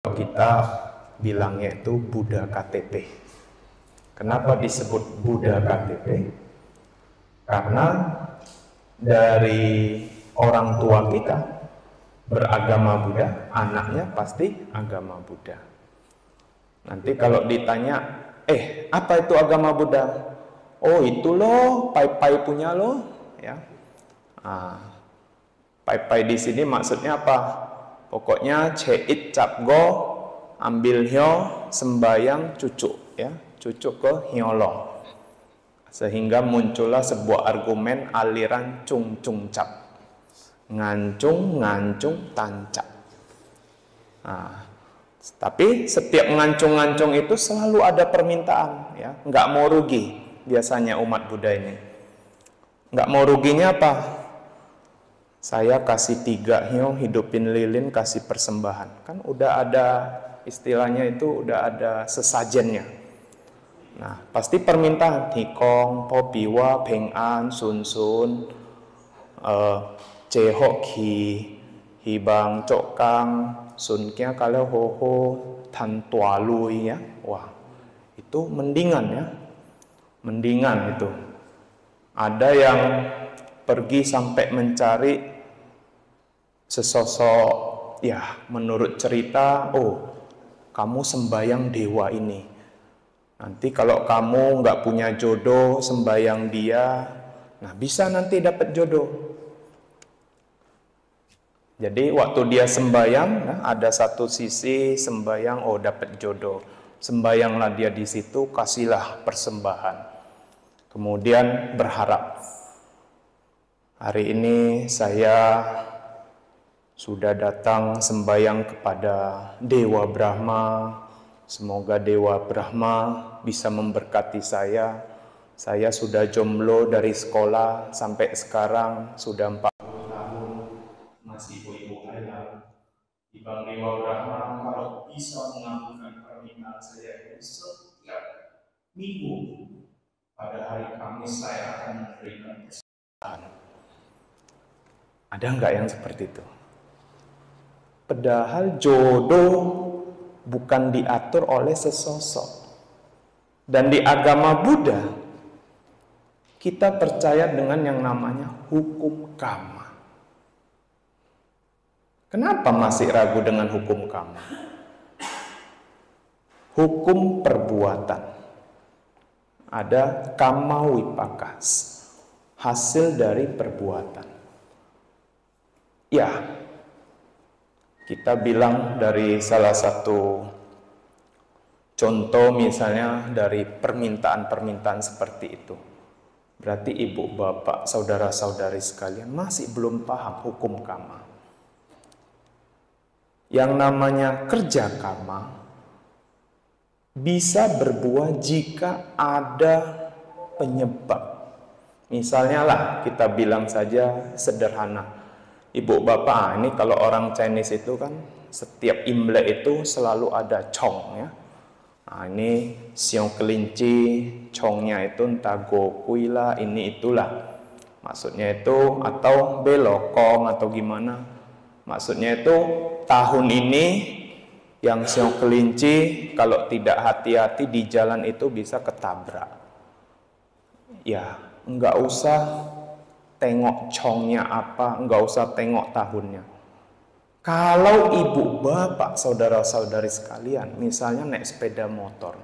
Kita bilangnya itu Buddha KTP. Kenapa disebut Buddha KTP? Karena dari orang tua kita beragama Buddha, anaknya pasti agama Buddha. Nanti kalau ditanya, apa itu agama Buddha? Oh, itu loh, pai-pai punya loh, ya. Pai-pai di sini maksudnya apa? Pokoknya ceit capgo ambil hyo sembayang cucuk, ya, cucuk ke hyolo, sehingga muncullah sebuah argumen aliran cung cung cap, ngancung ngancung tancap. Tapi setiap ngancung-ngancung itu selalu ada permintaan, ya, nggak mau rugi biasanya umat Buddha ini. Nggak mau ruginya apa? Saya kasih 3 hyo, hidupin lilin, kasih persembahan. Kan udah ada istilahnya itu, udah ada sesajennya. Nah, pasti permintaan hikong, popiwa, peng'an, sun-sun, cehok ki, hibang, cokang, sunkia kalau ho-ho, tan tua lui, ya. Wah, itu mendingan, ya. Mendingan itu. Ada yang pergi sampai mencari sesosok, ya, menurut cerita, kamu sembayang dewa ini. Nanti kalau kamu nggak punya jodoh, sembayang dia, nah bisa nanti dapat jodoh. Jadi waktu dia sembayang, nah, ada satu sisi sembayang, dapat jodoh. Sembayanglah dia di situ, kasihlah persembahan. Kemudian berharap, hari ini saya sudah datang sembayang kepada Dewa Brahma. Semoga Dewa Brahma bisa memberkati saya. Saya sudah jomblo dari sekolah sampai sekarang, sudah 40 tahun, masih ibu ayam. Ibang Dewa Brahma kalau bisa mengabulkan permintaan saya itu setiap minggu, pada hari Kamis saya akan memberikan persembahan. Ada nggak yang seperti itu? Padahal jodoh bukan diatur oleh sesosok. Dan di agama Buddha, kita percaya dengan yang namanya hukum karma. Kenapa masih ragu dengan hukum karma? Hukum perbuatan. Ada kamma wipaka, hasil dari perbuatan. Ya, kita bilang dari salah satu contoh misalnya dari permintaan-permintaan seperti itu. Berarti ibu, bapak, saudara-saudari sekalian masih belum paham hukum karma. Yang namanya kerja karma bisa berbuah jika ada penyebab. Misalnya lah, kita bilang saja sederhana. Ibu bapak, ini kalau orang Chinese itu kan setiap Imlek itu selalu ada chong, ya. Nah, ini siong kelinci, chongnya itu entah gokui lah, ini itulah. Maksudnya itu, atau belokong atau gimana. Maksudnya itu tahun ini yang siong kelinci kalau tidak hati-hati di jalan itu bisa ketabrak. Ya, nggak usah tengok chongnya apa, nggak usah tengok tahunnya. Kalau ibu, bapak, saudara-saudari sekalian, misalnya naik sepeda motor,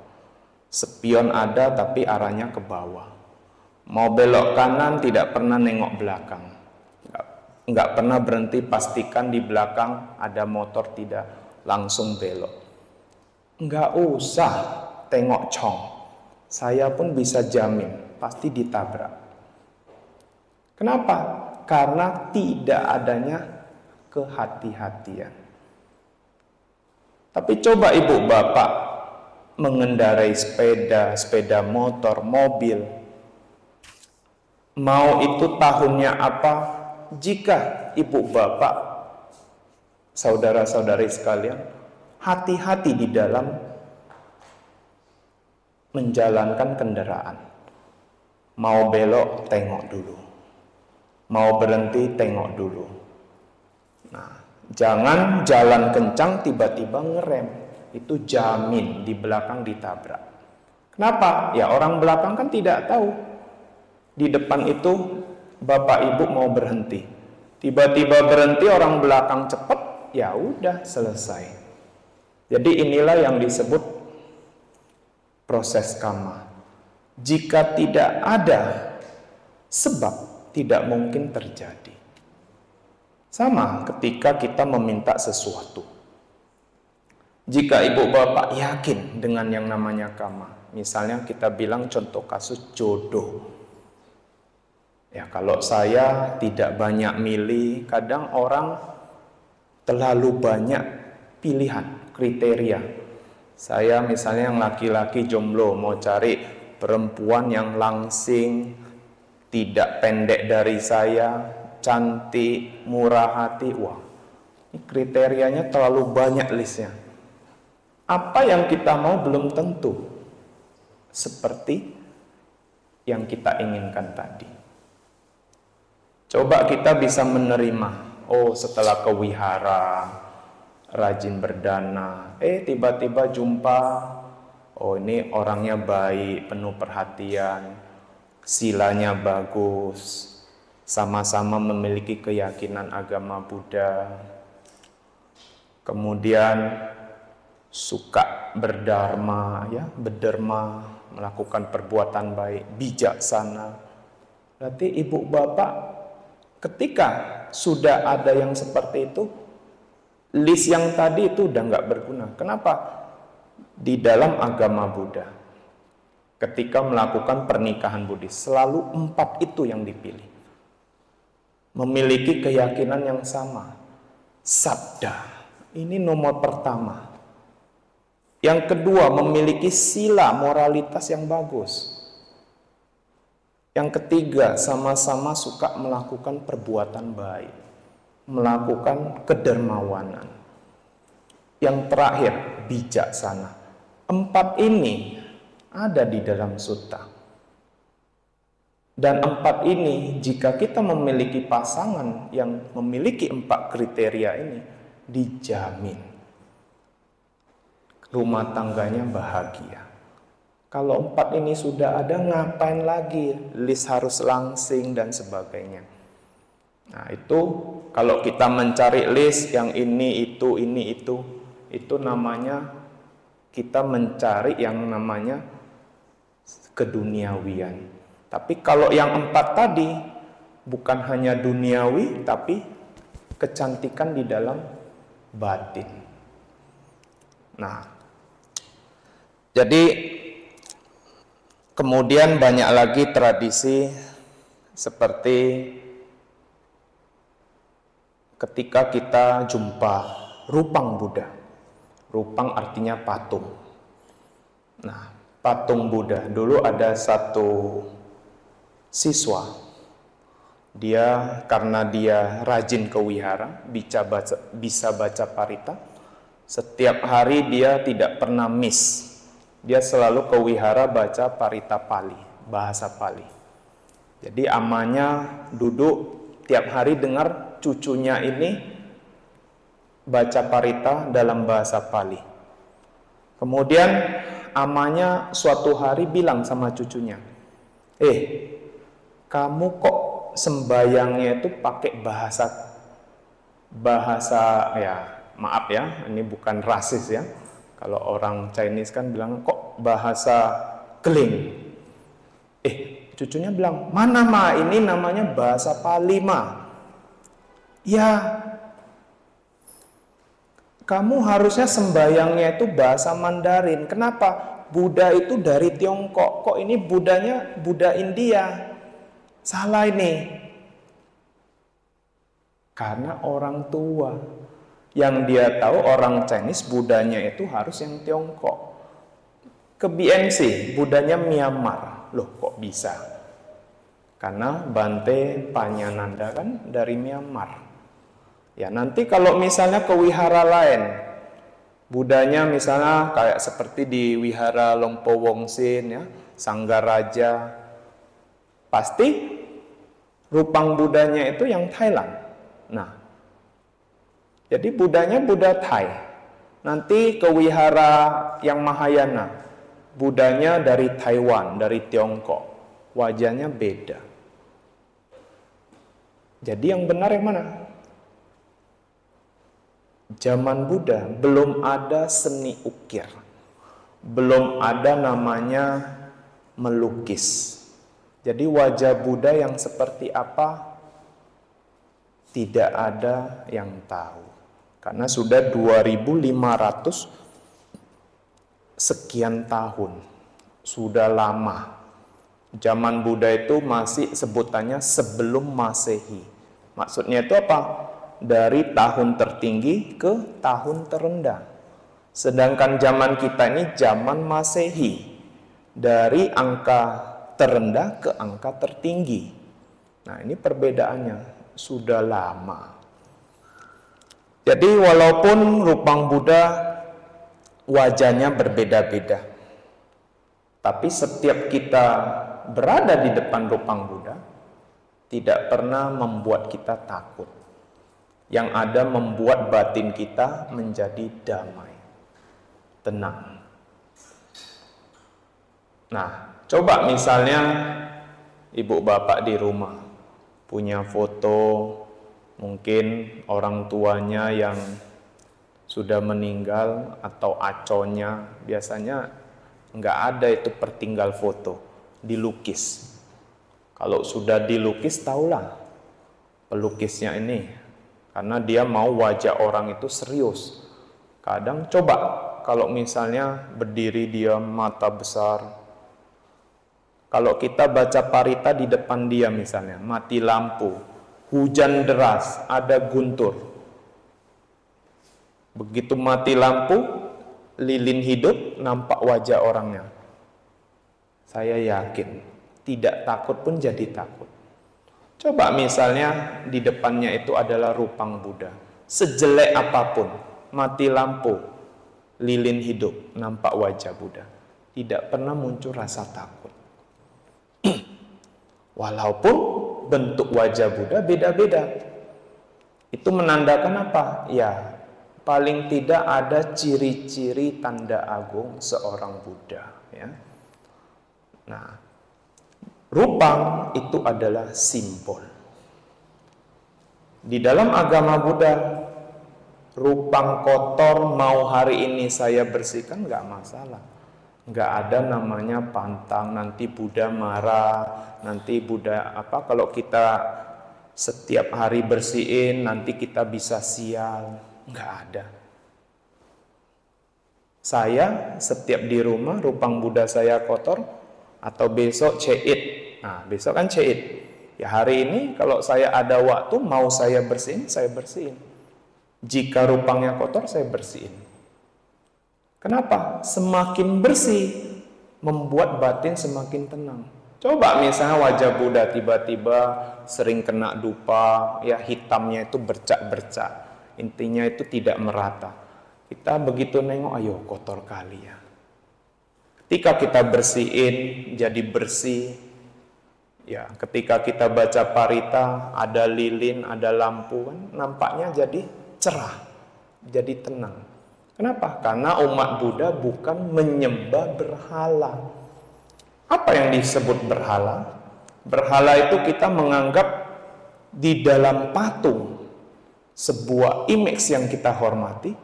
spion ada tapi arahnya ke bawah, mau belok kanan tidak pernah nengok belakang, nggak pernah berhenti pastikan di belakang ada motor tidak, langsung belok. Nggak usah tengok chong, saya pun bisa jamin pasti ditabrak. Kenapa? Karena tidak adanya kehati-hatian. Tapi coba ibu bapak mengendarai sepeda motor, mobil, mau itu tahunnya apa, jika ibu bapak, saudara-saudari sekalian, hati-hati di dalam menjalankan kendaraan. Mau belok, tengok dulu. Mau berhenti, tengok dulu. Nah, Jangan jalan kencang tiba-tiba ngerem. Itu jamin di belakang ditabrak. Kenapa? Ya orang belakang kan tidak tahu. Di depan itu bapak ibu mau berhenti. Tiba-tiba berhenti, orang belakang cepat, ya udah selesai. Jadi inilah yang disebut proses karma. Jika tidak ada sebab, tidak mungkin terjadi. Sama ketika kita meminta sesuatu. Jika ibu bapak yakin dengan yang namanya karma, misalnya kita bilang contoh kasus jodoh. Ya kalau saya tidak banyak milih, kadang orang terlalu banyak pilihan, kriteria. Saya misalnya yang laki-laki jomblo, mau cari perempuan yang langsing, tidak pendek dari saya, cantik, murah hati. Wah, ini kriterianya terlalu banyak listnya. Apa yang kita mau belum tentu seperti yang kita inginkan tadi. Coba kita bisa menerima, oh setelah ke wihara, rajin berdana, tiba-tiba jumpa, oh ini orangnya baik, penuh perhatian, silanya bagus, sama-sama memiliki keyakinan agama Buddha, kemudian suka berdharma, ya, berderma, melakukan perbuatan baik, bijaksana. Berarti ibu bapak ketika sudah ada yang seperti itu, list yang tadi itu udah nggak berguna. Kenapa? Di dalam agama Buddha, ketika melakukan pernikahan Buddhis, selalu 4 itu yang dipilih. Memiliki keyakinan yang sama. Sabda, ini nomor pertama. Yang kedua, memiliki sila moralitas yang bagus. Yang ketiga, sama-sama suka melakukan perbuatan baik, melakukan kedermawanan. Yang terakhir, bijaksana. 4 ini ada di dalam sutta. Dan 4 ini, jika kita memiliki pasangan yang memiliki 4 kriteria ini, dijamin rumah tangganya bahagia. Kalau 4 ini sudah ada, ngapain lagi list harus langsing dan sebagainya. Nah itu kalau kita mencari list yang ini itu namanya kita mencari yang namanya keduniawian. Tapi kalau yang 4 tadi bukan hanya duniawi, tapi kecantikan di dalam batin. Nah, jadi kemudian banyak lagi tradisi seperti ketika kita jumpa rupang Buddha. Rupang artinya patung. Nah, patung Buddha. Dulu ada satu siswa. Dia karena dia rajin ke wihara, bisa baca parita. Setiap hari dia tidak pernah miss. Dia selalu ke wihara baca parita Pali, bahasa Pali. Jadi amanya duduk tiap hari dengar cucunya ini baca parita dalam bahasa Pali. Kemudian amanya suatu hari bilang sama cucunya, kamu kok sembayangnya itu pakai bahasa ya, maaf ya, ini bukan rasis ya. Kalau orang Chinese kan bilang, kok bahasa keling? Cucunya bilang, mana ma, ini namanya bahasa Pali ma. Ya, kamu harusnya sembayangnya itu bahasa Mandarin. Kenapa? Buddha itu dari Tiongkok. Kok ini Buddhanya Buddha India? Salah ini. Karena orang tua. Yang dia tahu orang Chinese, Buddhanya itu harus yang Tiongkok. Ke BMC, Buddhanya Myanmar. Loh kok bisa? Karena Bante Panyananda kan dari Myanmar. Ya nanti kalau misalnya ke wihara lain, Buddhanya misalnya kayak seperti di wihara Lompo Wongsin ya, Sanggaraja, pasti rupang Buddhanya itu yang Thailand. Nah, Jadi Budanya Buddha Thai. Nanti ke wihara yang Mahayana, Budanya dari Taiwan, dari Tiongkok. Wajahnya beda. Jadi yang benar yang mana? Zaman Buddha belum ada seni ukir. Belum ada namanya melukis. Jadi wajah Buddha yang seperti apa tidak ada yang tahu. Karena sudah 2500 sekian tahun. Sudah lama. Zaman Buddha itu masih sebutannya sebelum Masehi. Maksudnya itu apa? Dari tahun tertinggi ke tahun terendah. Sedangkan zaman kita ini zaman Masehi. Dari angka terendah ke angka tertinggi. Nah, ini perbedaannya. Sudah lama. Jadi walaupun Rupang Buddha wajahnya berbeda-beda, tapi setiap kita berada di depan Rupang Buddha tidak pernah membuat kita takut. Yang ada membuat batin kita menjadi damai, tenang. Nah, coba misalnya ibu bapak di rumah punya foto mungkin orang tuanya yang sudah meninggal atau aconnya, biasanya nggak ada itu pertinggal foto, dilukis. Kalau sudah dilukis, tahulah pelukisnya ini, karena dia mau wajah orang itu serius. Kadang coba kalau misalnya berdiri dia mata besar, kalau kita baca parita di depan dia misalnya, mati lampu, hujan deras, ada guntur. Begitu mati lampu, lilin hidup, nampak wajah orangnya. Saya yakin, tidak takut pun jadi takut. Coba misalnya di depannya itu adalah Rupang Buddha. Sejelek apapun, mati lampu, lilin hidup, nampak wajah Buddha. Tidak pernah muncul rasa takut. Walaupun bentuk wajah Buddha beda-beda. Itu menandakan apa? Ya, paling tidak ada ciri-ciri tanda agung seorang Buddha. Ya. Nah, Rupang itu adalah simbol. Di dalam agama Buddha, Rupang kotor mau hari ini saya bersihkan nggak masalah. Nggak ada namanya pantang, nanti Buddha marah, nanti Buddha apa kalau kita setiap hari bersihin nanti kita bisa sial. Nggak ada. Saya setiap di rumah Rupang Buddha saya kotor atau besok ceit. Nah, besok kan ceit. Ya hari ini kalau saya ada waktu mau saya bersihin, saya bersihin. Jika rupangnya kotor, saya bersihin. Kenapa? Semakin bersih membuat batin semakin tenang. Coba misalnya wajah Buddha tiba-tiba sering kena dupa, ya hitamnya itu bercak-bercak. Intinya itu tidak merata. Kita begitu nengok, ayo kotor kali ya. Ketika kita bersihin jadi bersih. Ya, ketika kita baca parita, ada lilin, ada lampu kan, nampaknya jadi cerah, jadi tenang. Kenapa? Karena umat Buddha bukan menyembah berhala. Apa yang disebut berhala? Berhala itu kita menganggap di dalam patung sebuah image yang kita hormati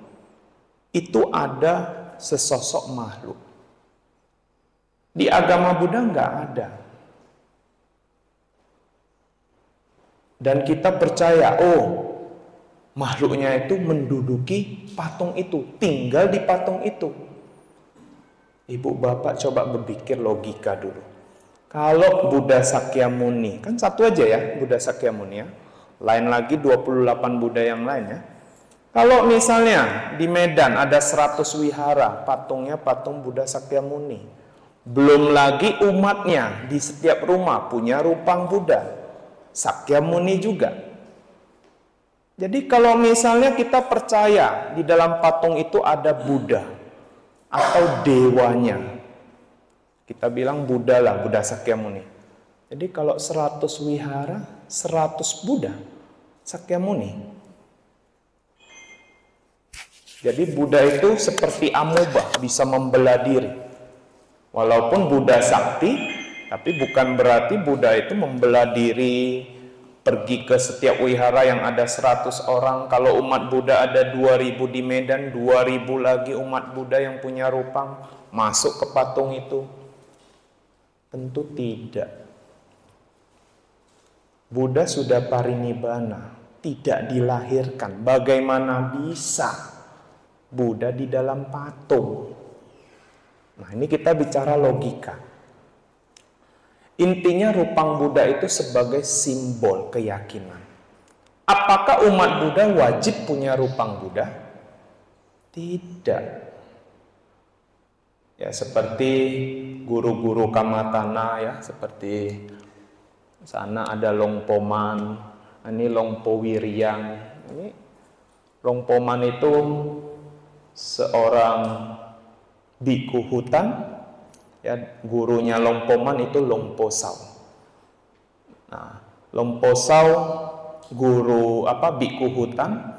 itu ada sesosok makhluk. Di agama Buddha nggak ada. Dan kita percaya, oh makhluknya itu menduduki patung itu, tinggal di patung itu. Ibu bapak coba berpikir logika dulu. Kalau Buddha Sakyamuni, kan satu aja ya Buddha Sakyamuni ya. Lain lagi 28 Buddha yang lainnya. Kalau misalnya di Medan ada 100 wihara, patungnya patung Buddha Sakyamuni. Belum lagi umatnya di setiap rumah punya Rupang Buddha. Sakyamuni juga. Jadi kalau misalnya kita percaya di dalam patung itu ada Buddha atau dewanya, kita bilang Buddha lah, Buddha Sakyamuni. Jadi kalau 100 wihara, 100 Buddha Sakyamuni. Jadi Buddha itu seperti amoeba, bisa membelah diri. Walaupun Buddha sakti, tapi bukan berarti Buddha itu membelah diri, pergi ke setiap wihara yang ada 100 orang. Kalau umat Buddha ada 2000 di Medan, 2000 lagi umat Buddha yang punya rupang masuk ke patung itu. Tentu tidak. Buddha sudah parinibbana, tidak dilahirkan. Bagaimana bisa Buddha di dalam patung? Nah, ini kita bicara logika. Intinya rupang Buddha itu sebagai simbol keyakinan. Apakah umat Buddha wajib punya rupang Buddha? Tidak. Ya, seperti guru-guru Kamatana ya, seperti sana ada Longpoman, ini Longpo Wiriang. Ini Longpoman itu seorang biku hutan, ya, gurunya Longpoman itu Longpo Sau. Nah, Longpo Sau guru biku hutan,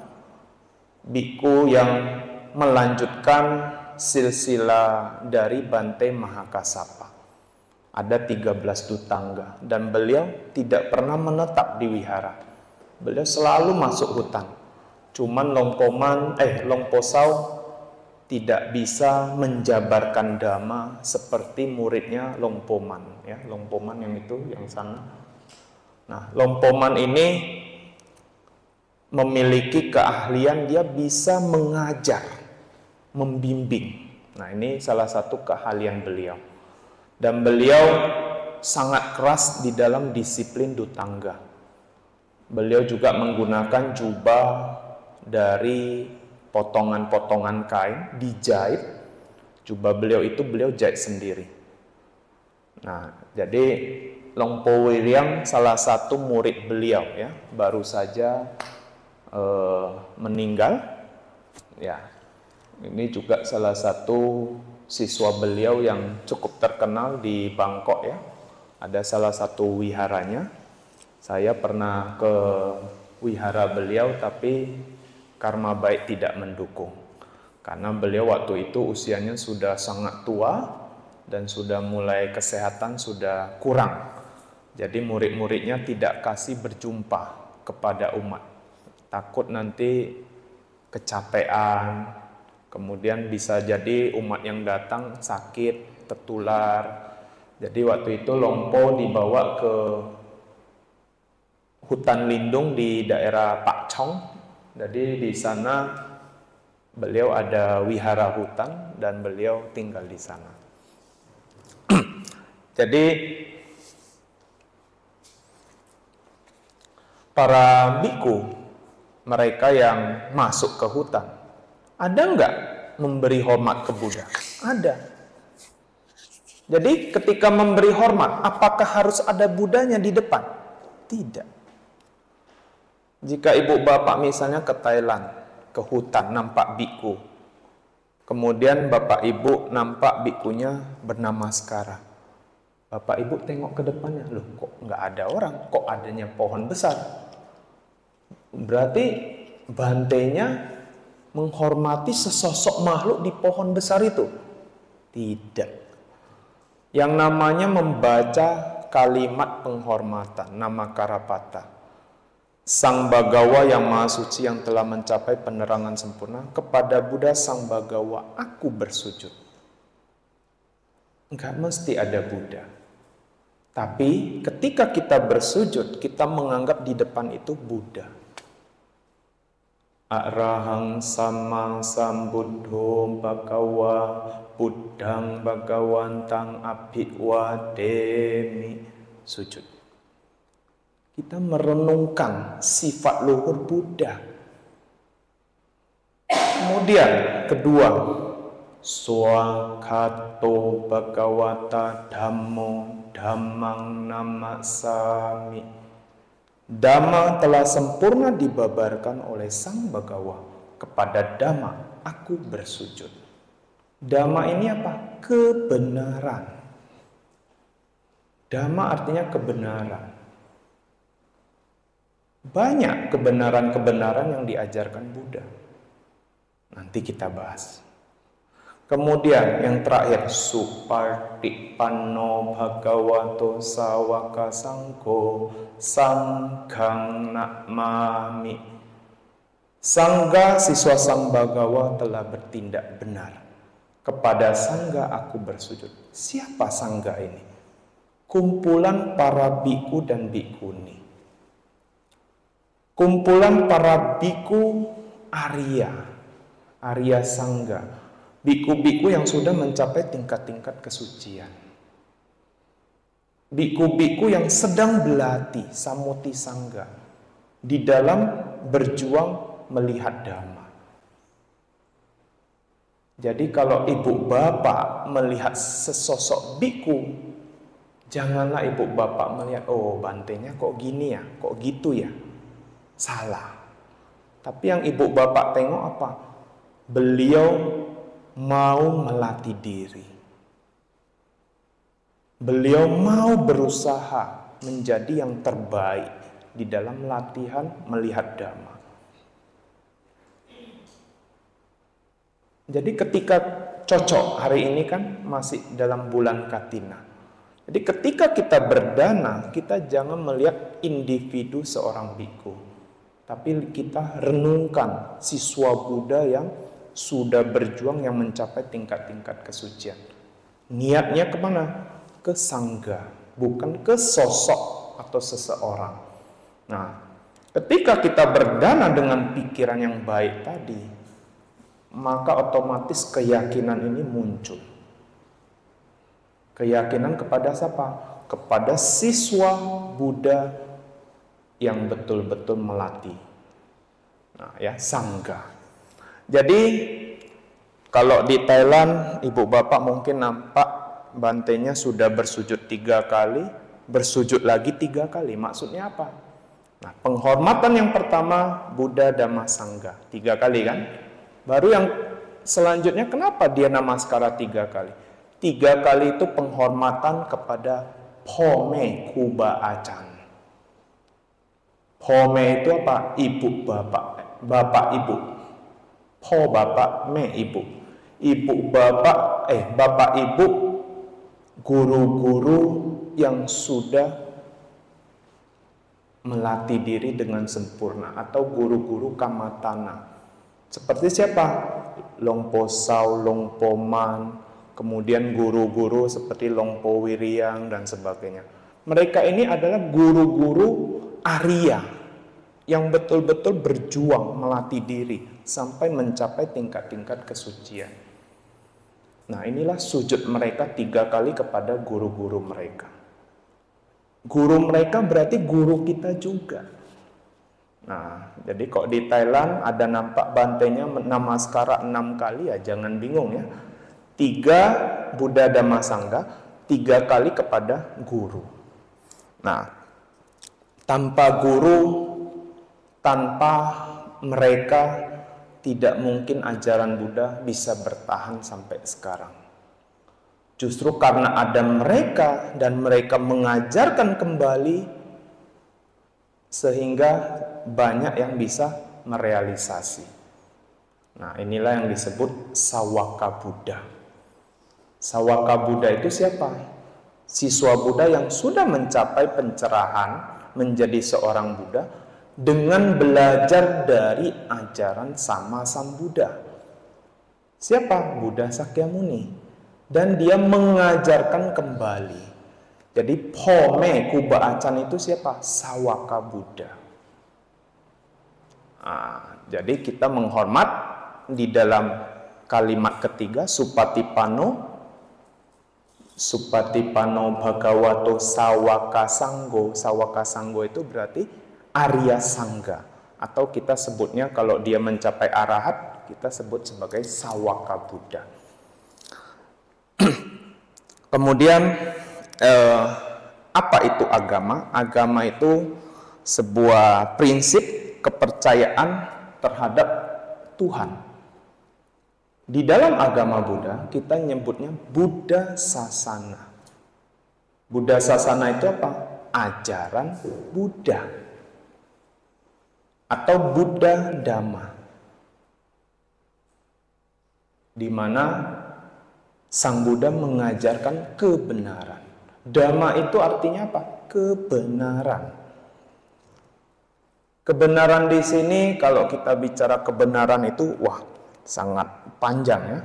biku yang melanjutkan silsilah dari Bante Mahakasapa. Ada 13 dutangga dan beliau tidak pernah menetap di wihara. Beliau selalu masuk hutan. Cuman Longpo Sau tidak bisa menjabarkan dhamma seperti muridnya Longpoman ya, Longpoman yang itu yang sana. Nah, Longpoman ini memiliki keahlian, dia bisa mengajar, membimbing. Nah, ini salah satu keahlian beliau. Dan beliau sangat keras di dalam disiplin dutangga. Beliau juga menggunakan jubah dari potongan-potongan kain, dijahit. Jubah beliau itu beliau jahit sendiri. Nah, jadi Longpo Wiriang salah satu murid beliau ya, baru saja meninggal. Ya, ini juga salah satu siswa beliau yang cukup terkenal di Bangkok ya. Ada salah satu wiharanya. Saya pernah ke wihara beliau tapi karma baik tidak mendukung. Karena beliau waktu itu usianya sudah sangat tua dan sudah mulai kesehatan sudah kurang. Jadi murid-muridnya tidak kasih berjumpa kepada umat. Takut nanti kecapean. Kemudian bisa jadi umat yang datang sakit, tertular. Jadi waktu itu Longpo dibawa ke hutan lindung di daerah Pak Chong. Jadi di sana beliau ada wihara hutan dan beliau tinggal di sana. Jadi para biku, mereka yang masuk ke hutan, ada nggak memberi hormat ke Buddha? Ada. Jadi ketika memberi hormat, apakah harus ada Buddhanya di depan? Tidak. Jika ibu bapak misalnya ke Thailand, ke hutan, nampak biku. Kemudian bapak ibu nampak bikunya bernama Skara. Bapak ibu tengok ke depannya, loh kok nggak ada orang, kok adanya pohon besar. Berarti bantenya menghormati sesosok makhluk di pohon besar itu? Tidak. Yang namanya membaca kalimat penghormatan, nama Karapata. Sang Bagawa yang Maha Suci yang telah mencapai penerangan sempurna, kepada Buddha Sang Bagawa aku bersujud. Enggak mesti ada Buddha. Tapi ketika kita bersujud, kita menganggap di depan itu Buddha. Arahang sama sambuddho bhagawa buddhang bhagawantang abhiwademi. Sujud. Kita merenungkan sifat luhur Buddha. Kemudian kedua, swakato bhagawata dhammo dhammang namasami. Dhamma telah sempurna dibabarkan oleh Sang Bagawa. Kepada Dhamma aku bersujud. Dhamma ini apa? Kebenaran. Dhamma artinya kebenaran. Banyak kebenaran-kebenaran yang diajarkan Buddha. Nanti kita bahas. Kemudian yang terakhir, Supatipanno Bhagavato Sawaka Sangho Sanghang Namami. Sangga siswa Sang Bagawa telah bertindak benar. Kepada Sangga aku bersujud. Siapa Sangga ini? Kumpulan para biku dan bikuni. Kumpulan para biku Arya Sangga. Biku-biku yang sudah mencapai tingkat-tingkat kesucian. Biku-biku yang sedang berlatih samuti sangga di dalam berjuang melihat dhamma. Jadi kalau ibu bapak melihat sesosok biku, janganlah ibu bapak melihat, oh bantenya kok gini ya, kok gitu ya. Salah. Tapi yang ibu bapak tengok apa? Beliau mau melatih diri. Beliau mau berusaha menjadi yang terbaik di dalam latihan melihat dhamma. Jadi ketika cocok, hari ini kan masih dalam bulan Katina. Jadi ketika kita berdana, kita jangan melihat individu seorang biku, tapi kita renungkan siswa Buddha yang sudah berjuang yang mencapai tingkat-tingkat kesucian. Niatnya kemana? Ke sangga, bukan ke sosok atau seseorang. Nah, ketika kita berdana dengan pikiran yang baik tadi, maka otomatis keyakinan ini muncul. Keyakinan kepada siapa? Kepada siswa Buddha yang betul-betul melatih. Nah, ya, sangga. Jadi kalau di Thailand ibu bapak mungkin nampak bantenya sudah bersujud 3 kali, bersujud lagi 3 kali. Maksudnya apa? Nah, penghormatan yang pertama Buddha Dhamma Sangga 3 kali kan? Baru yang selanjutnya kenapa dia namaskara 3 kali? 3 kali itu penghormatan kepada Pome Kuba Acan. Pome itu apa? Ibu bapak, bapak ibu. Po bapak, me ibu. Ibu bapak, bapak ibu, guru-guru yang sudah melatih diri dengan sempurna, atau guru-guru kamatana. Seperti siapa? Longpo Sau, Longpo Man, kemudian guru-guru seperti Longpo Wiriang dan sebagainya. Mereka ini adalah guru-guru Arya yang betul-betul berjuang melatih diri sampai mencapai tingkat-tingkat kesucian. Nah, inilah sujud mereka 3 kali kepada guru-guru mereka. Guru mereka berarti guru kita juga. Nah, jadi kok di Thailand ada nampak bantenya namaskara 6 kali, ya jangan bingung ya. 3 Buddha Dhamma Sangga, 3 kali kepada guru. Nah, tanpa guru, tanpa mereka, tidak mungkin ajaran Buddha bisa bertahan sampai sekarang. Justru karena ada mereka dan mereka mengajarkan kembali, sehingga banyak yang bisa merealisasi. Nah, inilah yang disebut Sawaka Buddha. Sawaka Buddha itu siapa? Siswa Buddha yang sudah mencapai pencerahan menjadi seorang Buddha dengan belajar dari ajaran Sama Sambuddha. Siapa? Buddha Sakyamuni. Dan dia mengajarkan kembali. Jadi Pome Kuba Acan itu siapa? Sawaka Buddha. Nah, jadi kita menghormat di dalam kalimat ketiga, Supatipanno Bhagavato Sawaka Sanggo. Sawaka Sanggo itu berarti Arya Sangga, atau kita sebutnya kalau dia mencapai arahat, kita sebut sebagai Sawaka Buddha. Kemudian apa itu agama? Agama itu sebuah prinsip kepercayaan terhadap Tuhan. Di dalam agama Buddha kita nyebutnya Buddha Sasana. Buddha Sasana itu apa? Ajaran Buddha atau Buddha Dhamma. di mana Sang Buddha mengajarkan kebenaran. Dhamma itu artinya apa? Kebenaran. Kebenaran di sini kalau kita bicara kebenaran itu sangat panjang ya.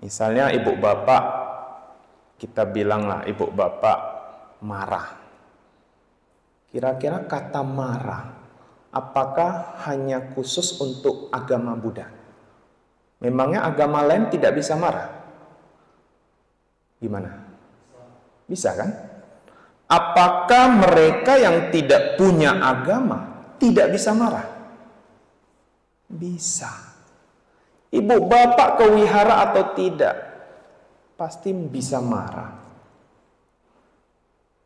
Misalnya ibu bapak, kita bilanglah ibu bapak marah. Kira-kira kata marah, apakah hanya khusus untuk agama Buddha? Memangnya agama lain tidak bisa marah? Gimana? Bisa kan? Apakah mereka yang tidak punya agama tidak bisa marah? Bisa. Ibu bapak ke wihara atau tidak, pasti bisa marah.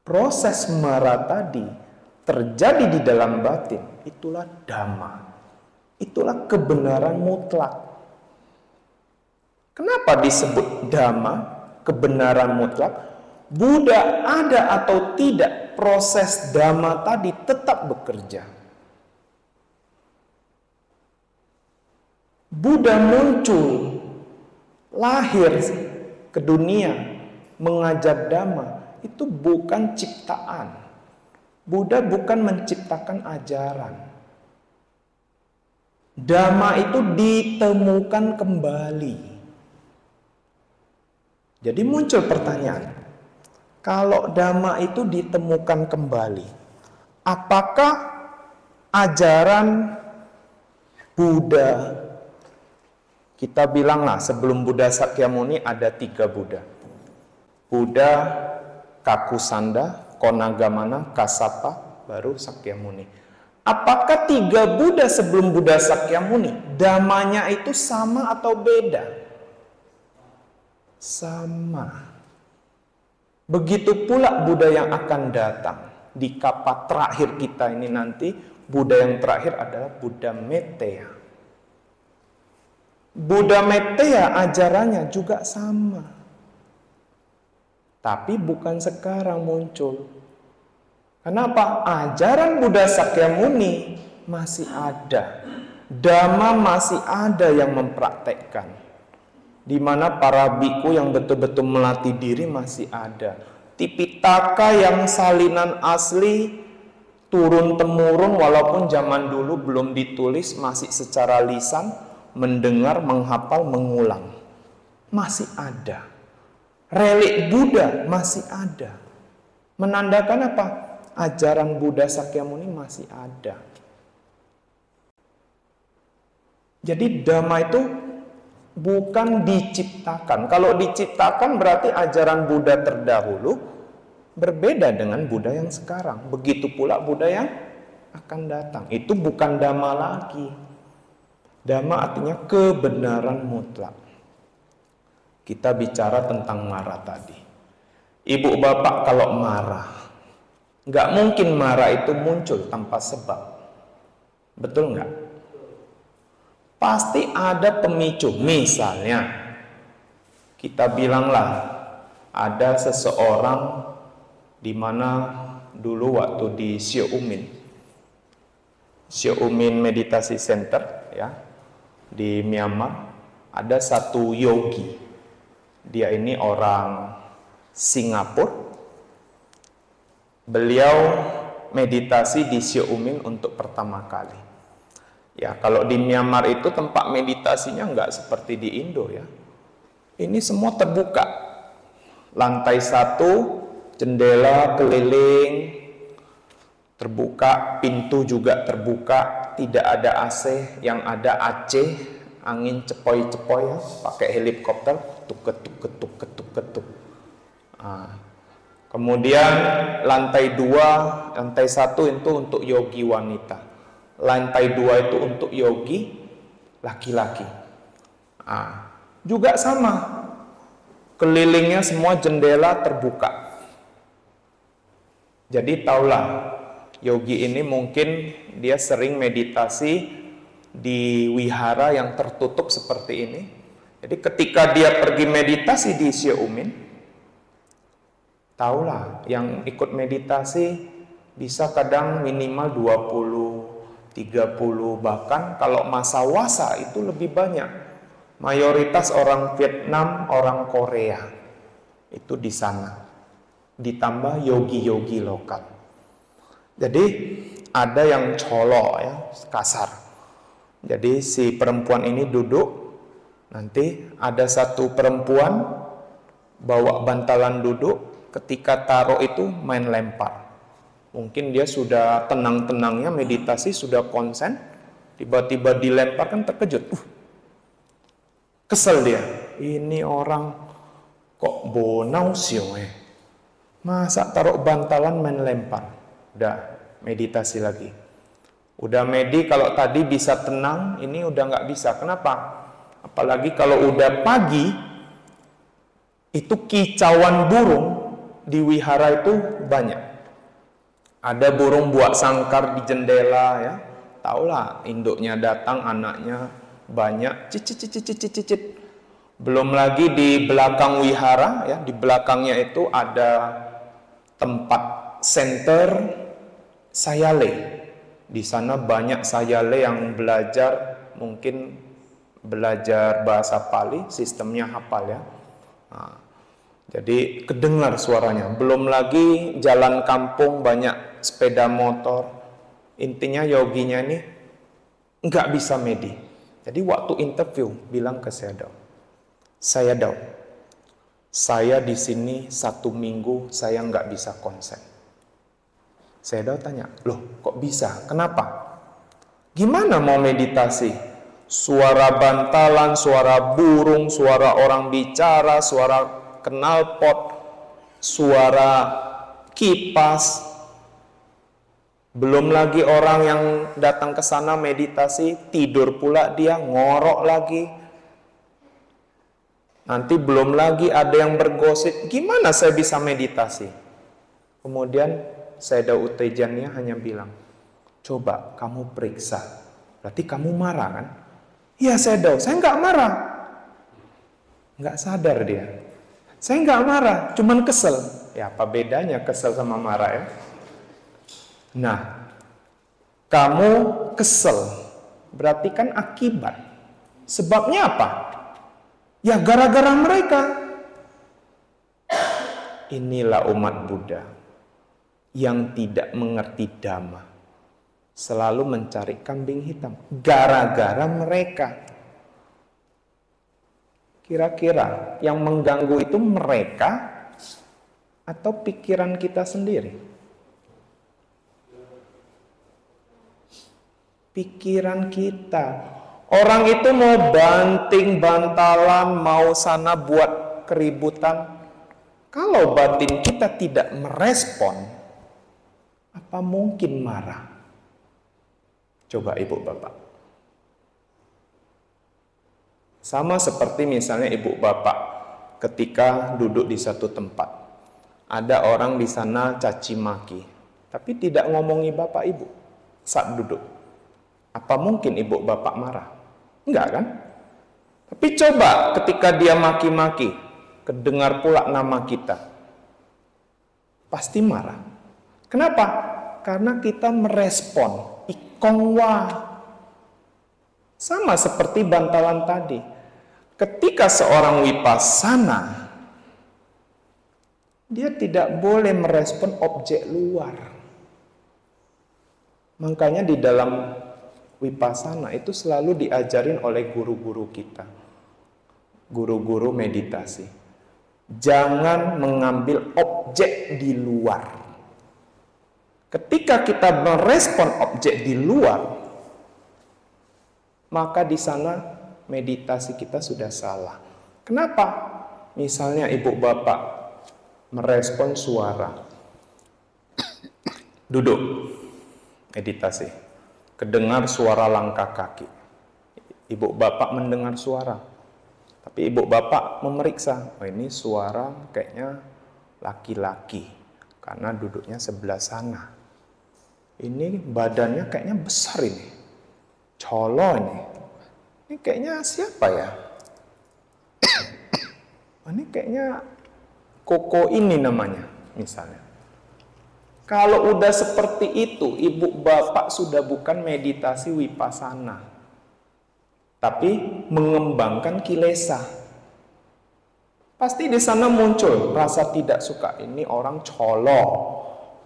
Proses marah tadi terjadi di dalam batin, itulah dhamma. Itulah kebenaran mutlak. Kenapa disebut dhamma, kebenaran mutlak? Buddha ada atau tidak, proses dhamma tadi tetap bekerja. Buddha muncul, lahir ke dunia, mengajar dhamma, itu bukan ciptaan. Buddha bukan menciptakan ajaran. Dhamma itu ditemukan kembali. Jadi muncul pertanyaan, kalau dhamma itu ditemukan kembali, apakah ajaran Buddha, kita bilanglah sebelum Buddha Sakyamuni ada 3 Buddha. Buddha Kakusanda, Konagamana, Kassapa, baru Sakyamuni. Apakah 3 Buddha sebelum Buddha Sakyamuni, dhammanya itu sama atau beda? Sama. Begitu pula Buddha yang akan datang. Di kapa terakhir kita ini nanti, Buddha yang terakhir adalah Buddha Metteyya. Buddha Metteyya ajarannya juga sama. Tapi bukan sekarang muncul. Kenapa? Ajaran Buddha Sakyamuni masih ada. Dhamma masih ada yang mempraktekkan. Di mana para biku yang betul-betul melatih diri masih ada. Tipitaka yang salinan asli turun-temurun walaupun zaman dulu belum ditulis, masih secara lisan, mendengar, menghafal, mengulang. Masih ada. Relik Buddha masih ada. Menandakan apa? Ajaran Buddha Sakyamuni masih ada. Jadi dhamma itu bukan diciptakan. Kalau diciptakan berarti ajaran Buddha terdahulu berbeda dengan Buddha yang sekarang. Begitu pula Buddha yang akan datang. Itu bukan dhamma lagi. Dhamma artinya kebenaran mutlak. Kita bicara tentang marah tadi. Ibu bapak kalau marah, nggak mungkin marah itu muncul tanpa sebab. Betul nggak? Pasti ada pemicu. Misalnya, kita bilanglah ada seseorang di mana dulu waktu di Sioumin Meditasi Center ya di Myanmar, ada satu yogi. Dia ini orang Singapura. Beliau meditasi di Sioumin untuk pertama kali. Ya, kalau di Myanmar itu tempat meditasinya nggak seperti di Indo ya. Ini semua terbuka. Lantai 1, jendela keliling, terbuka, pintu juga terbuka, tidak ada AC, yang ada AC, angin cepoi-cepoi ya, pakai helikopter, tuk-ketuk. Kemudian lantai 2, lantai 1 itu untuk yogi wanita. Lantai 2 itu untuk yogi laki-laki. Juga sama. Kelilingnya semua jendela terbuka. Jadi taulah, yogi ini mungkin dia sering meditasi di wihara yang tertutup seperti ini. Jadi ketika dia pergi meditasi di Sioumin, taulah yang ikut meditasi bisa kadang minimal 20, 30, bahkan kalau masa wasa itu lebih banyak. Mayoritas orang Vietnam, orang Korea itu di sana. Ditambah yogi-yogi lokal. Jadi ada yang colok ya, kasar. Jadi si perempuan ini duduk, nanti ada satu perempuan bawa bantalan duduk, ketika taruh itu main lempar. Mungkin dia sudah tenang-tenangnya meditasi, sudah konsen, tiba-tiba dilempar, kan terkejut. Kesel dia. Ini orang kok bonau sih, masa taruh bantalan main lempar. Udah meditasi lagi. Udah kalau tadi bisa tenang, ini udah nggak bisa. Kenapa? Apalagi kalau udah pagi, itu kicauan burung di wihara itu banyak. Ada burung buat sangkar di jendela ya. Taulah, induknya datang, anaknya banyak, cicit. Belum lagi di belakang wihara ya, di belakangnya itu ada tempat center sayale. Di sana banyak sayale yang belajar, mungkin belajar bahasa Pali, sistemnya hafal ya. Nah, jadi kedengar suaranya. Belum lagi jalan kampung banyak sepeda motor. Intinya yoginya ini nggak bisa medi. Jadi waktu interview bilang ke saya Dao, saya di sini 1 minggu saya nggak bisa konsen. Saya tanya, loh kok bisa? Kenapa? Gimana mau meditasi? Suara bantalan, suara burung, suara orang bicara, suara knalpot, suara kipas. Belum lagi orang yang datang ke sana meditasi, tidur pula dia, ngorok lagi. Nanti belum lagi ada yang bergosip, gimana saya bisa meditasi? Kemudian Sayadaw U hanya bilang, coba kamu periksa. Berarti kamu marah kan? Iya Sayadaw, saya nggak marah. Nggak sadar dia. Saya nggak marah, cuman kesel. Ya apa bedanya kesel sama marah ya? Nah, kamu kesel, berarti kan akibat. Sebabnya apa? Ya gara-gara mereka. Inilah umat Buddha yang tidak mengerti Dhamma, selalu mencari kambing hitam gara-gara mereka. Kira-kira yang mengganggu itu mereka atau pikiran kita sendiri? Pikiran kita. Orang itu mau banting bantalan, mau sana buat keributan. Kalau batin kita tidak merespon, apa mungkin marah? Coba ibu bapak. Sama seperti misalnya ibu bapak ketika duduk di satu tempat. Ada orang di sana caci maki, tapi tidak ngomongi bapak ibu saat duduk. Apa mungkin ibu bapak marah? Enggak kan? Tapi coba ketika dia maki-maki, kedengar pula nama kita. Pasti marah. Kenapa? Karena kita merespon ikongwa. Sama seperti bantalan tadi. Ketika seorang wipasana, dia tidak boleh merespon objek luar. Makanya di dalam wipasana itu selalu diajarin oleh guru-guru kita. Guru-guru meditasi. Jangan mengambil objek di luar. Ketika kita merespon objek di luar, maka di sana meditasi kita sudah salah. Kenapa? Misalnya ibu bapak merespon suara. Duduk, meditasi. Kedengar suara langkah kaki. Ibu bapak mendengar suara. Tapi ibu bapak memeriksa, oh ini suara kayaknya laki-laki. Karena duduknya sebelah sana. Ini badannya kayaknya besar ini. Colo ini. Ini kayaknya siapa ya? Ini kayaknya Koko ini namanya, misalnya. Kalau udah seperti itu, ibu bapak sudah bukan meditasi wipasana. tapi mengembangkan kilesa. Pasti di sana muncul rasa tidak suka. Ini orang colok,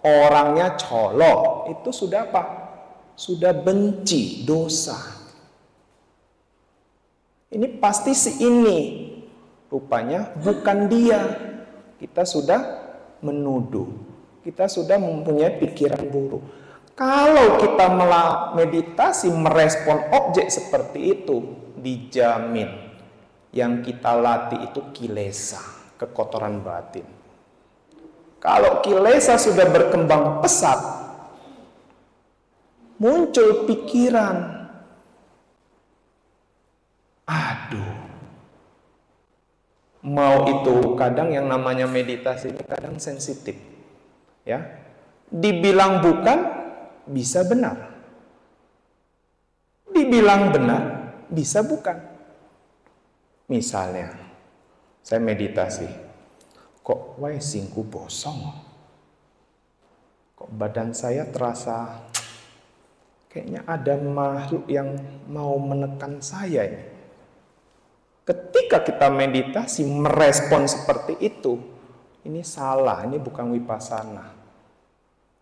orangnya colok. Itu sudah apa? Sudah benci, dosa. Ini pasti si ini. Rupanya bukan dia. Kita sudah menuduh. Kita sudah mempunyai pikiran buruk. Kalau kita meditasi merespon objek seperti itu, dijamin yang kita latih itu kilesa, kekotoran batin. Kalau kilesa sudah berkembang pesat, muncul pikiran, aduh, mau itu kadang yang namanya meditasi ini kadang sensitif, ya. Dibilang bukan, bisa benar. Dibilang benar, bisa bukan. Misalnya, saya meditasi, kok wae singku bosong? Kok badan saya terasa kayaknya ada makhluk yang mau menekan saya ini. Ketika kita meditasi merespon seperti itu, ini salah, ini bukan vipassana.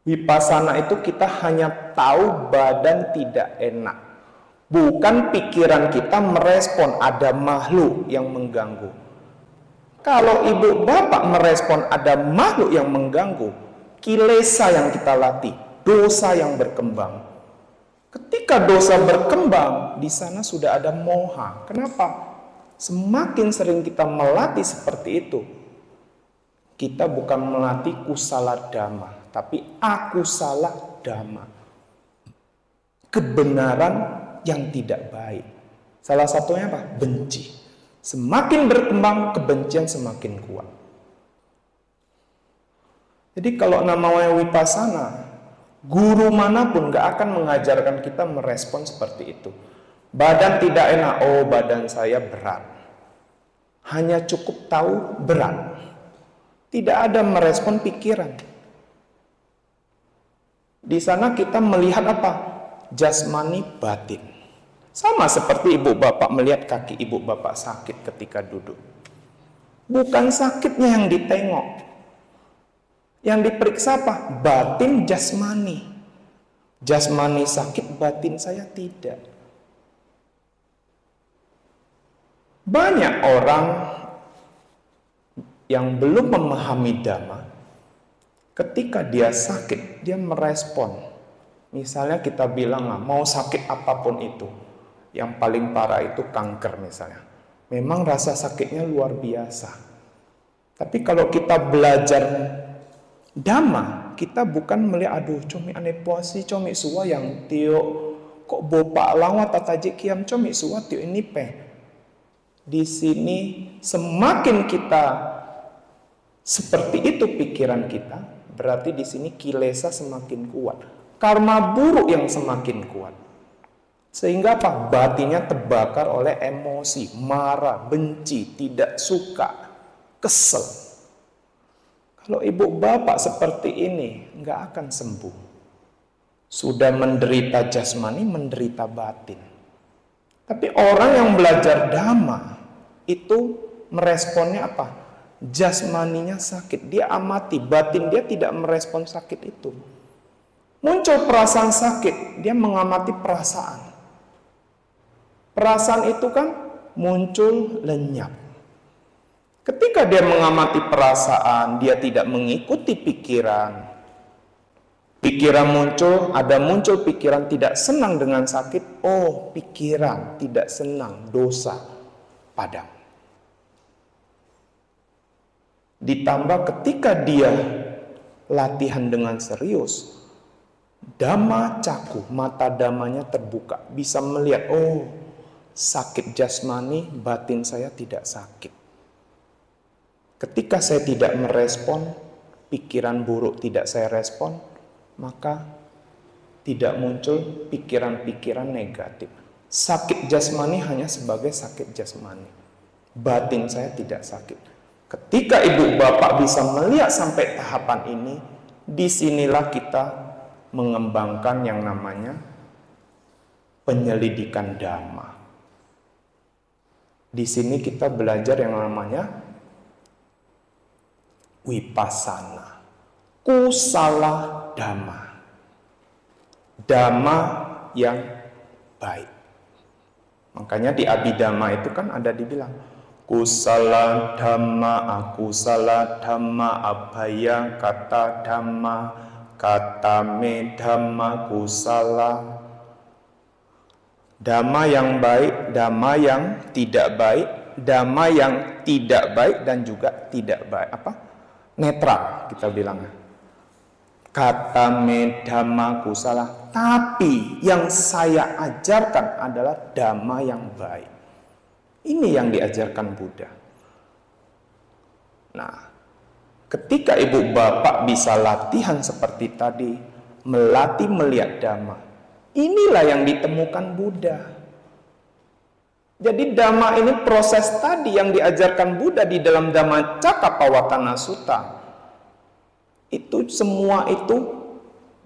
Vipassana itu kita hanya tahu badan tidak enak. Bukan pikiran kita merespon ada makhluk yang mengganggu. Kalau ibu bapak merespon ada makhluk yang mengganggu, kilesa yang kita latih, dosa yang berkembang. Ketika dosa berkembang, di sana sudah ada moha. Kenapa? Semakin sering kita melatih seperti itu, kita bukan melatih kusala dhamma, tapi akusala dhamma. Kebenaran yang tidak baik. Salah satunya apa? Benci. Semakin berkembang, kebencian semakin kuat. Jadi kalau namanya vipassana, guru manapun gak akan mengajarkan kita merespon seperti itu. Badan tidak enak, oh badan saya berat. Hanya cukup tahu berat. Tidak ada merespon pikiran. Di sana kita melihat apa? Jasmani batin. Sama seperti ibu bapak melihat kaki ibu bapak sakit ketika duduk. Bukan sakitnya yang ditengok. Yang diperiksa apa? Batin jasmani. Jasmani sakit, batin saya tidak. Banyak orang yang belum memahami Dhamma, ketika dia sakit, dia merespon. Misalnya kita bilang, mau sakit apapun itu, yang paling parah itu kanker misalnya. Memang rasa sakitnya luar biasa. Tapi kalau kita belajar Dhamma, kita bukan melihat, aduh, comi ane puasi, comi suwa yang tio, kok bopak lawa tataji kiam, comi suwa tio ini pe. Di sini semakin kita seperti itu pikiran kita, berarti di sini kilesa semakin kuat, karma buruk yang semakin kuat, sehingga apa? Batinnya terbakar oleh emosi, marah, benci, tidak suka, kesel. Kalau ibu bapak seperti ini, nggak akan sembuh. Sudah menderita jasmani, menderita batin. Tapi orang yang belajar Dhamma itu meresponnya apa? Jasmaninya sakit, dia amati, batin dia tidak merespon sakit itu. Muncul perasaan sakit, dia mengamati perasaan. Perasaan itu kan muncul lenyap. Ketika dia mengamati perasaan, dia tidak mengikuti pikiran. Pikiran muncul, ada muncul pikiran tidak senang dengan sakit. Oh, pikiran tidak senang, dosa, padam. Ditambah ketika dia latihan dengan serius, Dhamma caku, mata dhammanya terbuka, bisa melihat, oh, sakit jasmani, batin saya tidak sakit. Ketika saya tidak merespon, pikiran buruk tidak saya respon, maka tidak muncul pikiran-pikiran negatif. Sakit jasmani hanya sebagai sakit jasmani. Batin saya tidak sakit. Ketika ibu bapak bisa melihat sampai tahapan ini, disinilah kita mengembangkan yang namanya penyelidikan Dhamma. Di sini kita belajar yang namanya Vipassana, kusala dhamma, dhamma yang baik. Makanya di Abhidhamma itu kan ada dibilang kusala dhamma, akusala dhamma, abhaya kata dhamma, kata me dhamma, kusala. Dhamma yang baik, dhamma yang tidak baik, dhamma yang tidak baik dan juga tidak baik. Netral kita bilang. Kata me dhamma kusala. Tapi yang saya ajarkan adalah dhamma yang baik. Ini yang diajarkan Buddha. Nah, ketika ibu bapak bisa latihan seperti tadi, melatih melihat dhamma, inilah yang ditemukan Buddha. Jadi dhamma ini proses tadi yang diajarkan Buddha di dalam Dhammacakkappavattana Sutta. Itu semua itu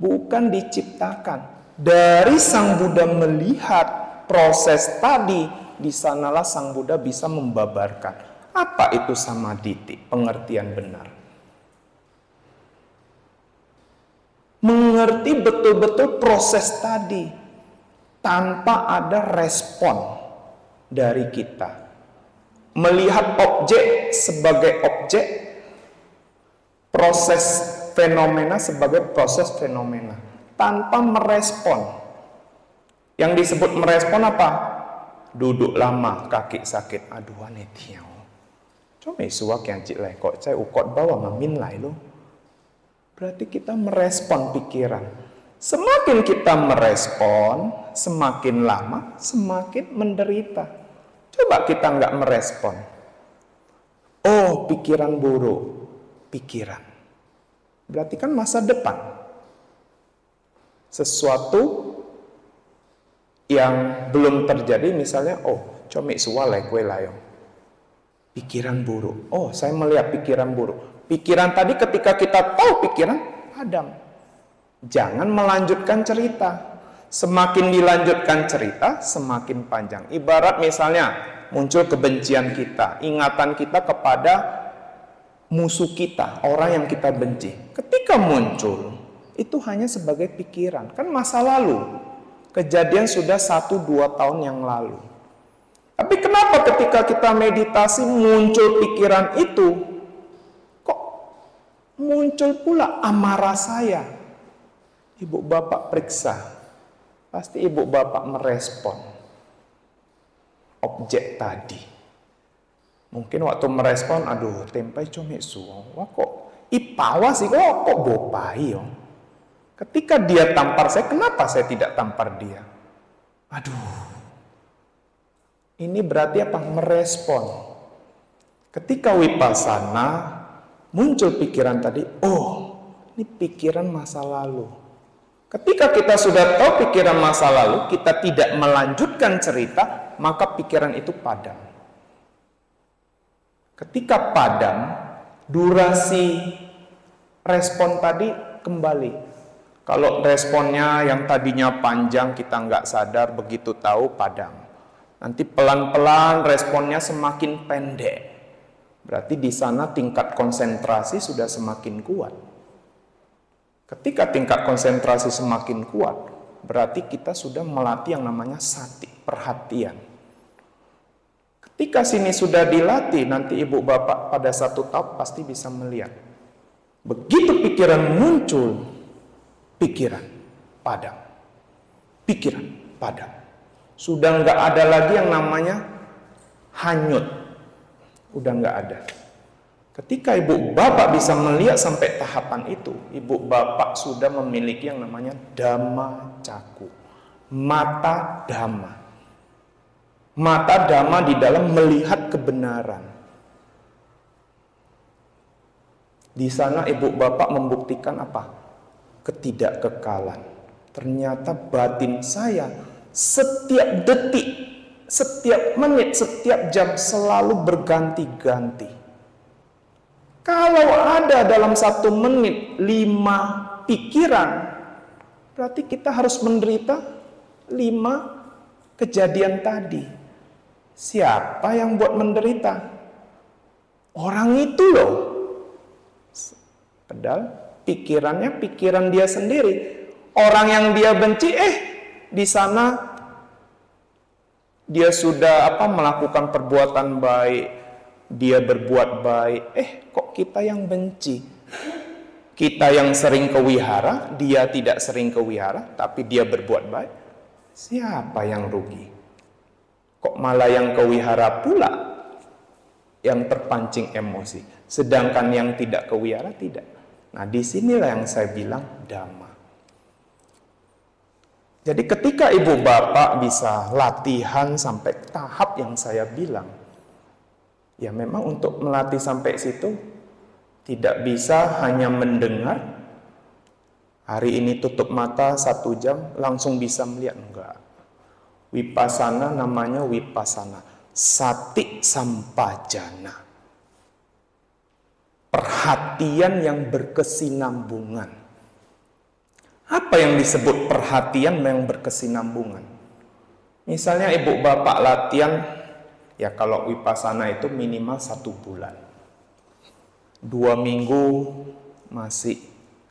bukan diciptakan. Dari Sang Buddha melihat proses tadi, di sanalah Sang Buddha bisa membabarkan. Apa itu samaditi, pengertian benar. Mengerti betul-betul proses tadi tanpa ada respon dari kita. Melihat objek sebagai objek, proses fenomena sebagai proses fenomena tanpa merespon. Yang disebut merespon apa? Duduk lama, kaki sakit, aduh aneh tiao. Cuma suak yang cik lai kok saya ukot bawa mamin lai lo. Berarti kita merespon pikiran. Semakin kita merespon, semakin lama, semakin menderita. Coba kita nggak merespon. Oh, pikiran buruk. Pikiran. Berarti kan masa depan. Sesuatu yang belum terjadi, misalnya, oh, comik suwalai kue layong. Pikiran buruk. Oh, saya melihat pikiran buruk. Pikiran tadi ketika kita tahu pikiran, padam. Jangan melanjutkan cerita. Semakin dilanjutkan cerita, semakin panjang. Ibarat misalnya, muncul kebencian kita, ingatan kita kepada musuh kita, orang yang kita benci. Ketika muncul, itu hanya sebagai pikiran. Kan masa lalu. Kejadian sudah 1-2 tahun yang lalu. Tapi kenapa ketika kita meditasi muncul pikiran itu, kok muncul pula amarah saya? Ibu bapak periksa. Pasti ibu bapak merespon objek tadi. Mungkin waktu merespon, aduh, tempai comik suo. Wah kok ipawa sih, kok bopai yo. Ketika dia tampar saya, kenapa saya tidak tampar dia? Aduh. Ini berarti apa? Merespon. Ketika Vipassana, muncul pikiran tadi, oh, ini pikiran masa lalu. Ketika kita sudah tahu pikiran masa lalu, kita tidak melanjutkan cerita, maka pikiran itu padam. Ketika padam, durasi respon tadi kembali. Kalau responnya yang tadinya panjang, kita nggak sadar, begitu tahu padam. Nanti pelan-pelan responnya semakin pendek. Berarti di sana tingkat konsentrasi sudah semakin kuat. Ketika tingkat konsentrasi semakin kuat, berarti kita sudah melatih yang namanya sati, perhatian. Ketika sini sudah dilatih, nanti ibu bapak pada satu tahap pasti bisa melihat. Begitu pikiran muncul, pikiran padam. Pikiran padam. Sudah nggak ada lagi yang namanya hanyut. Udah nggak ada. Ketika ibu bapak bisa melihat sampai tahapan itu, ibu bapak sudah memiliki yang namanya dhamma caku, mata dhamma. Mata dhamma di dalam melihat kebenaran. Di sana ibu bapak membuktikan apa? Ketidakkekalan. Ternyata batin saya setiap detik, setiap menit, setiap jam selalu berganti-ganti. Kalau ada dalam 1 menit 5 pikiran, berarti kita harus menderita 5 kejadian tadi. Siapa yang buat menderita? Orang itu loh. Padahal pikirannya pikiran dia sendiri. Orang yang dia benci, di sana dia sudah melakukan perbuatan baik, dia berbuat baik. Kok kita yang benci? Kita yang sering ke wihara, dia tidak sering ke wihara, tapi dia berbuat baik. Siapa yang rugi? Kok malah yang ke wihara pula yang terpancing emosi, sedangkan yang tidak ke wihara tidak. Nah, disinilah yang saya bilang dhamma. Jadi ketika ibu bapak bisa latihan sampai tahap yang saya bilang, ya memang untuk melatih sampai situ, tidak bisa hanya mendengar, hari ini tutup mata 1 jam, langsung bisa melihat. Enggak. Vipassana namanya vipassana. Sati sampajana. Perhatian yang berkesinambungan. Apa yang disebut perhatian yang berkesinambungan? Misalnya ibu bapak latihan, ya kalau vipassana itu minimal 1 bulan. 2 minggu masih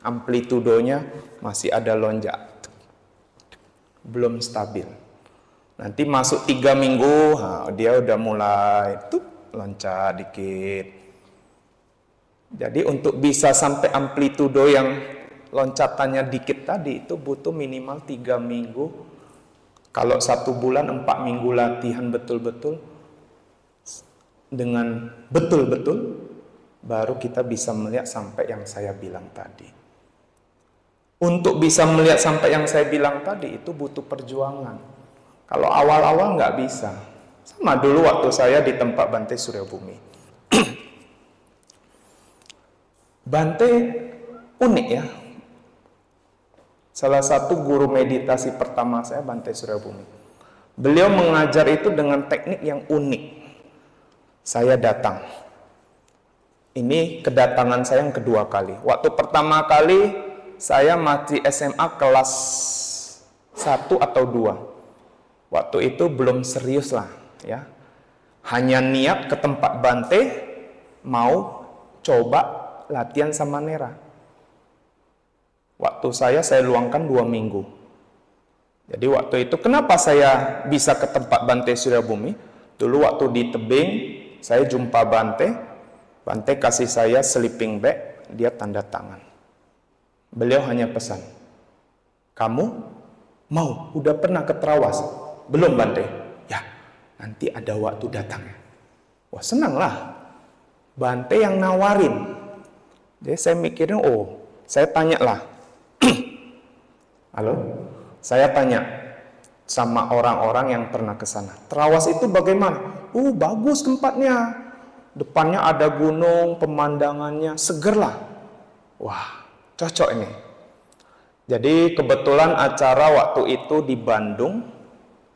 amplitudonya masih ada lonjak, belum stabil. Nanti masuk 3 minggu, dia udah mulai loncat dikit. Jadi untuk bisa sampai amplitudo yang loncatannya dikit tadi itu butuh minimal 3 minggu. Kalau 1 bulan 4 minggu latihan betul-betul dengan betul-betul, baru kita bisa melihat sampai yang saya bilang tadi. Untuk bisa melihat sampai yang saya bilang tadi itu butuh perjuangan. Kalau awal-awal nggak bisa. Sama dulu waktu saya di tempat Bante Suryabhumi. Bante unik ya. Salah satu guru meditasi pertama saya Bante Suryabhumi. Beliau mengajar itu dengan teknik yang unik. Saya datang. Ini kedatangan saya yang kedua kali. Waktu pertama kali saya masih SMA kelas 1 atau 2. Waktu itu belum serius lah ya. Hanya niat ke tempat Bante mau coba latihan samanera. Waktu saya luangkan 2 minggu. Jadi waktu itu kenapa saya bisa ke tempat Bante Suryabhumi? Dulu waktu di tebing saya jumpa Bante. Bante kasih saya sleeping bag, dia tanda tangan. Beliau hanya pesan, kamu mau? Udah pernah ke Trawas? Belum Bante? Ya, nanti ada waktu datang ya. Wah senanglah. Bante yang nawarin. Jadi saya mikirin, saya tanya lah. Halo? Saya tanya sama orang-orang yang pernah ke sana. Trawas itu bagaimana? Bagus tempatnya. Depannya ada gunung, pemandangannya seger lah. Wah, cocok ini. Jadi kebetulan acara waktu itu di Bandung,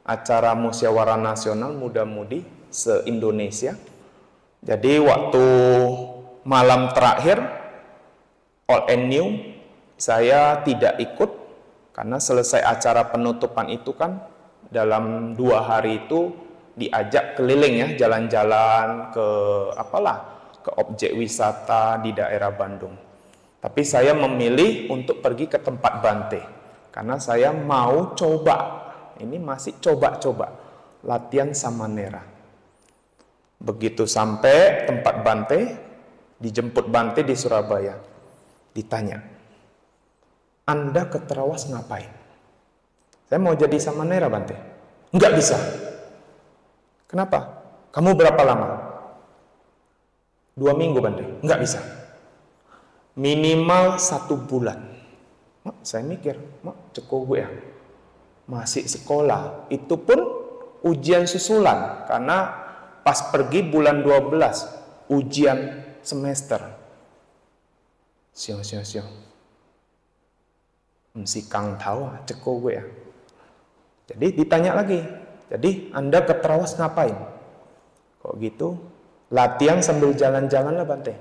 acara musyawarah nasional muda-mudi se-Indonesia. Jadi waktu malam terakhir, all and new, saya tidak ikut, karena selesai acara penutupan itu kan, dalam 2 hari itu, diajak keliling ya, jalan-jalan ke ke objek wisata di daerah Bandung. Tapi saya memilih untuk pergi ke tempat Bante karena saya mau coba. Ini masih coba-coba latihan samanera. Begitu sampai tempat Bante, dijemput Bante di Surabaya. Ditanya, Anda ke Trawas ngapain? Saya mau jadi samanera Bante. Enggak bisa. Kenapa? Kamu berapa lama? 2 minggu Bante. Enggak bisa. Minimal 1 bulan. Saya mikir, cukup gue ya. Masih sekolah. Itu pun ujian susulan. Karena pas pergi bulan 12. Ujian semester. Siang. Si Kang tahu, cukup gue ya. Jadi ditanya lagi. Jadi Anda ke Trawas ngapain? Kok gitu? Latihan sambil jalan-jalan lah Bante.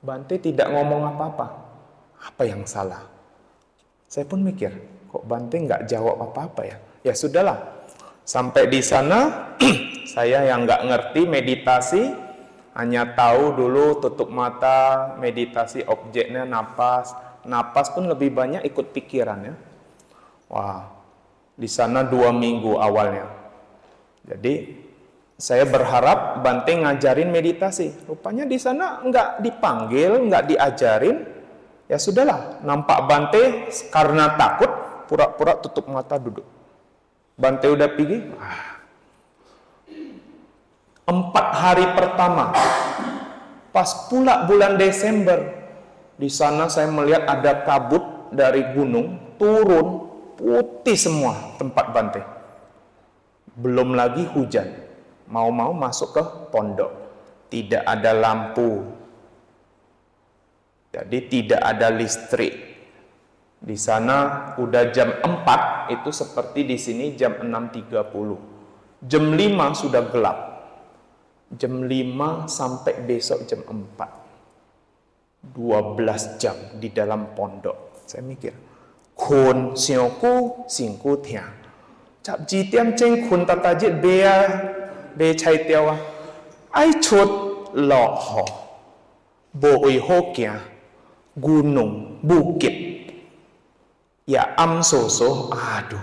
Bante tidak ngomong apa-apa. Apa yang salah? Saya pun mikir, kok Bante nggak jawab apa-apa ya? Ya sudahlah. Sampai di sana, saya yang nggak ngerti meditasi, hanya tahu dulu tutup mata, meditasi objeknya napas. Napas pun lebih banyak ikut pikiran ya. Wah, di sana 2 minggu awalnya. Jadi saya berharap Bante ngajarin meditasi. Rupanya di sana nggak dipanggil, nggak diajarin. Ya sudahlah, nampak Bante karena takut, pura-pura tutup mata duduk. Bante udah pergi. 4 hari pertama, pas pula bulan Desember, di sana saya melihat ada kabut dari gunung turun, putih semua tempat Bante. Belum lagi hujan, mau masuk ke pondok, tidak ada lampu, jadi tidak ada listrik. Di sana udah jam 4, itu seperti di sini jam 6.30. Jam 5 sudah gelap. Jam 5 sampai besok jam 4. 12 jam di dalam pondok. Saya mikir, kun sioku singku tiang. Cap jitiam ceng kun tatajit bea be chai tiawa. Ai chut lo ho. Boi hokia. Gunung, bukit. Ya amsoso, aduh.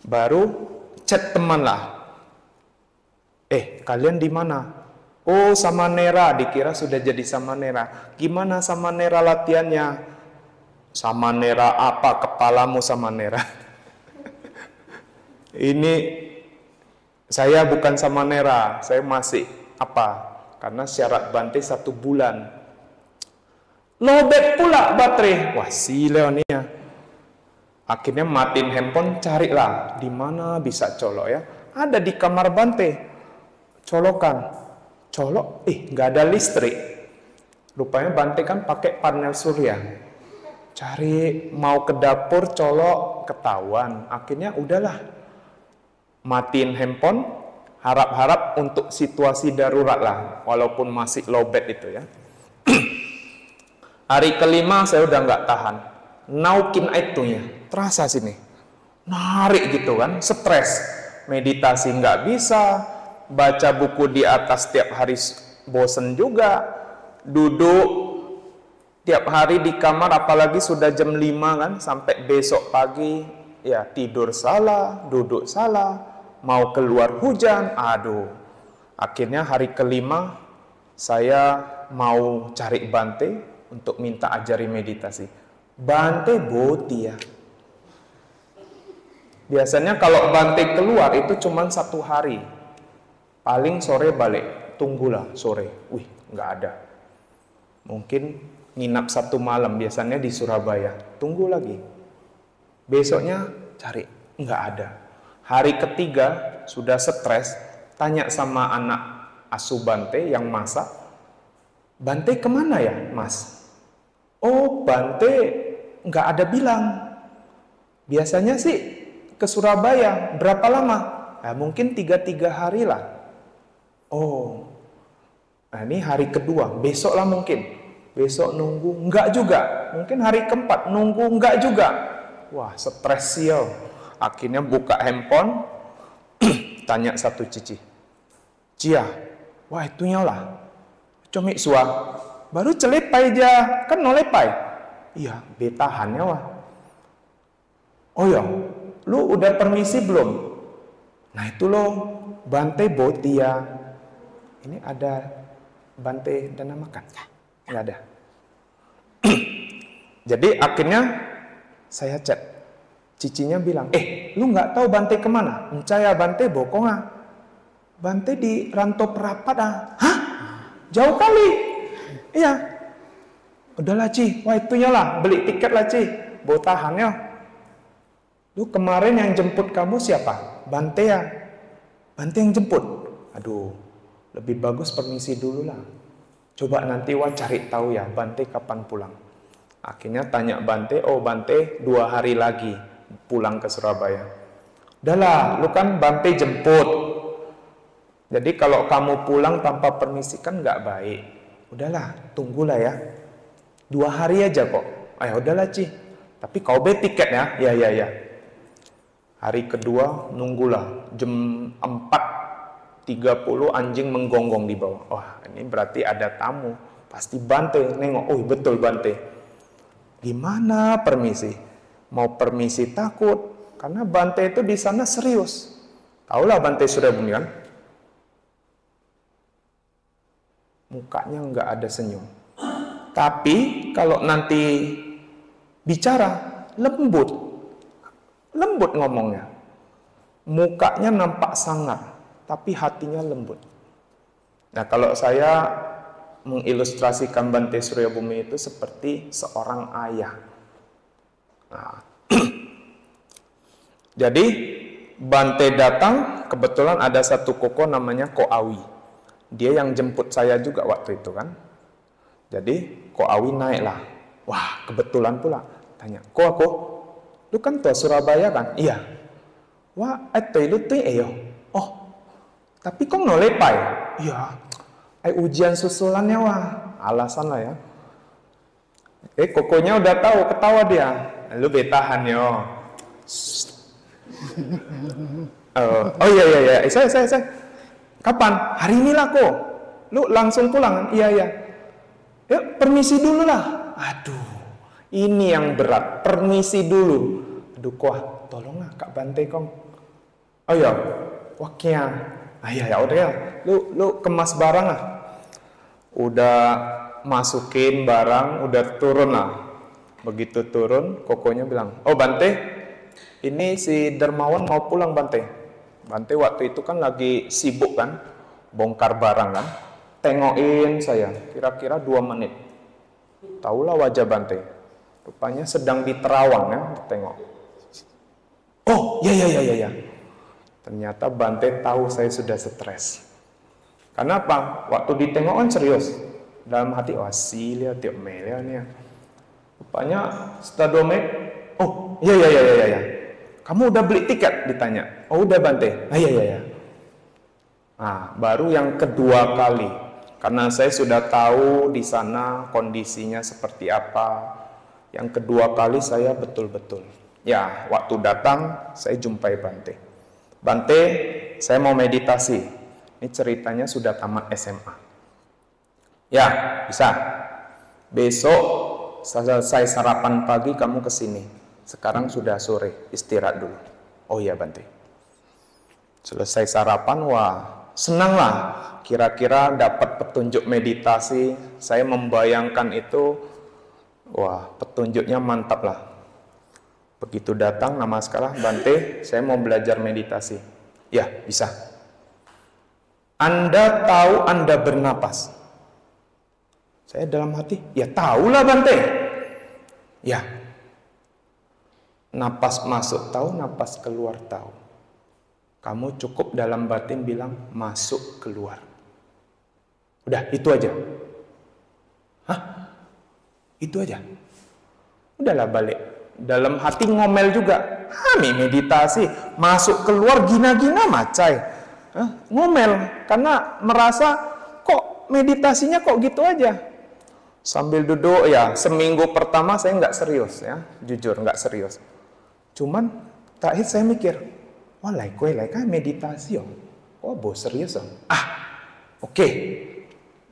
Baru chat teman lah. Kalian di mana? Oh, sama Nera, dikira sudah jadi sama Nera. Gimana sama Nera latihannya? Sama Nera apa? Kepalamu sama Nera. Ini saya bukan sama Nera, saya masih apa? Karena syarat Bante 1 bulan. Lobet pula baterai. Wah, silau nih ya. Akhirnya matiin handphone, carilah di mana bisa colok ya. Ada di kamar Bante. Colokan. Colok, nggak ada listrik. Rupanya Bante kan pakai panel surya. Cari mau ke dapur colok ketahuan. Akhirnya udahlah. Matiin handphone, harap-harap untuk situasi darurat lah, walaupun masih lowbat itu ya. Hari kelima saya udah nggak tahan. Naukin itunya, terasa sini, narik gitu kan, stres, meditasi nggak bisa, baca buku di atas tiap hari bosen juga, duduk tiap hari di kamar, apalagi sudah jam 5 kan, sampai besok pagi, ya tidur salah, duduk salah, mau keluar hujan, aduh. Akhirnya hari kelima, saya mau cari Bante untuk minta ajari meditasi. Bante boti ya. Biasanya kalau Bante keluar itu cuma 1 hari. Paling sore balik. Tunggulah sore. Wih, nggak ada. Mungkin nginap 1 malam. Biasanya di Surabaya. Tunggu lagi. Besoknya cari. Nggak ada. Hari ketiga sudah stres. Tanya sama anak asuh Bante yang masak. Bante kemana ya, Mas? Oh, Bante nggak ada bilang. Biasanya sih ke Surabaya. Berapa lama? Nah, mungkin 3 hari lah. Oh, nah ini hari kedua. Besok lah mungkin. Besok nunggu. Nggak juga. Mungkin hari keempat nunggu. Nggak juga. Wah, stres sial. Akhirnya buka handphone. Tanya satu cici. Cia, wah itunya lah. Comik suah. Baru celepai aja. Kan nolepai. Iya, betahannya wah. Oh ya, lu udah permisi belum? Nah itu loh, Bante boti ya. Ini ada Bante dana makan? Nggak ada. Jadi akhirnya saya chat. Cicinya bilang, lu nggak tahu Bante kemana? Mencaya Bante bokong ah. Bante di Rantau Perapat ah. Hah? Jauh kali. Iya. Udahlah Ci, wah itunya lah, beli tiket lah Ci, bawa tahannya. Lu kemarin yang jemput kamu siapa? Bante ya? Bante yang jemput? Aduh, lebih bagus permisi dulu lah. Coba nanti wah cari tahu ya, Bante kapan pulang. Akhirnya tanya Bante, oh Bante 2 hari lagi pulang ke Surabaya. Udahlah, lu kan Bante jemput. Jadi kalau kamu pulang tanpa permisi kan nggak baik. Udahlah, tunggulah ya. 2 hari aja kok. Udahlah Ci. Tapi kau beli tiket ya. Ya. Hari kedua nunggulah jam 4.30 anjing menggonggong di bawah. Wah, ini berarti ada tamu. Pasti Bante nengok. Oh, betul Bante. Gimana permisi? Mau permisi takut karena Bante itu di sana serius. Taulah Bante Suryabumi kan? Mukanya nggak ada senyum. Tapi kalau nanti bicara lembut ngomongnya. Mukanya nampak sangar, tapi hatinya lembut. Nah, kalau saya mengilustrasikan Bante Suryabumi itu seperti seorang ayah. Nah, jadi Bante datang, kebetulan ada satu koko namanya Ko Awi. Dia yang jemput saya juga waktu itu kan. Jadi Ko Awi naiklah. Wah, kebetulan pula. Tanya, Ko, lu kan tua Surabaya kan? Iya. Wah, itu yo. Oh, tapi kok no lepai? Iya. Ujian susulannya wah. Alasan lah ya. Kokonya udah tahu, ketawa dia. Lu betahan yo. Oh iya. Saya. Kapan? Hari inilah kok. Lu langsung pulang? Iya. Yuk, permisi dulu lah. Aduh, ini yang berat. Permisi dulu. Aduh, kok tolonglah Kak Bante kong. Oh iya, waknya. Ya udah ya. Lu kemas barang lah. Udah masukin barang, udah turun lah. Begitu turun, kokonya bilang, oh Bante, ini si Dermawan mau pulang Bante. Bante waktu itu kan lagi sibuk kan, bongkar barang kan. Tengokin saya, kira-kira 2 menit. Taulah wajah Bante. Rupanya sedang di Terawang ya, tengok. Oh, ya. Ternyata Bante tahu saya sudah stres. Kenapa? Waktu ditengok kan serius. Dalam hati, wah silia tiap melia nih. Rupanya setelah 2 menit, oh, ya. Kamu udah beli tiket? Ditanya. Oh, udah Bante. Iya. Nah, baru yang kedua kali. Karena saya sudah tahu di sana kondisinya seperti apa. Yang kedua kali saya betul-betul. Ya, waktu datang saya jumpai Bante. Bante, saya mau meditasi. Ini ceritanya sudah tamat SMA. Ya, bisa. Besok selesai sarapan pagi kamu ke sini. Sekarang sudah sore, istirahat dulu. Oh iya Bante. Selesai sarapan, wah senanglah. Kira-kira dapat petunjuk meditasi. Saya membayangkan itu, wah petunjuknya mantap lah. Begitu datang, namaskara, Bante, saya mau belajar meditasi. Ya, bisa. Anda tahu Anda bernapas? Saya dalam hati, ya tahulah Bante. Ya. Napas masuk tahu, napas keluar tahu. Kamu cukup dalam batin bilang masuk keluar. Udah, itu aja. Hah? Itu aja. Udahlah balik. Dalam hati ngomel juga. Meditasi, masuk keluar gina-gina macai. Ngomel karena merasa kok meditasinya kok gitu aja. Sambil duduk ya, seminggu pertama saya nggak serius ya, jujur nggak serius. Cuman terakhir saya mikir, wah kan meditasi om, bos serius om. Oke.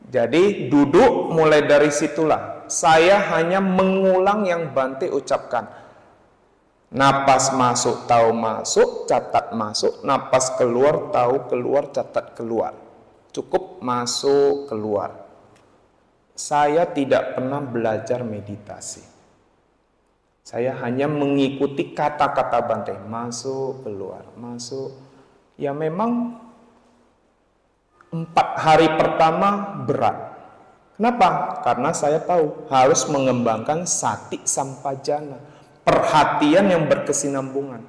Jadi duduk mulai dari situlah. Saya hanya mengulang yang Bante ucapkan. Napas masuk, tahu masuk, catat masuk. Napas keluar, tahu keluar, catat keluar. Cukup masuk, keluar. Saya tidak pernah belajar meditasi. Saya hanya mengikuti kata-kata Bante. Masuk, keluar, masuk. Ya memang 4 hari pertama berat. Kenapa? Karena saya tahu harus mengembangkan sati sampajana, perhatian yang berkesinambungan.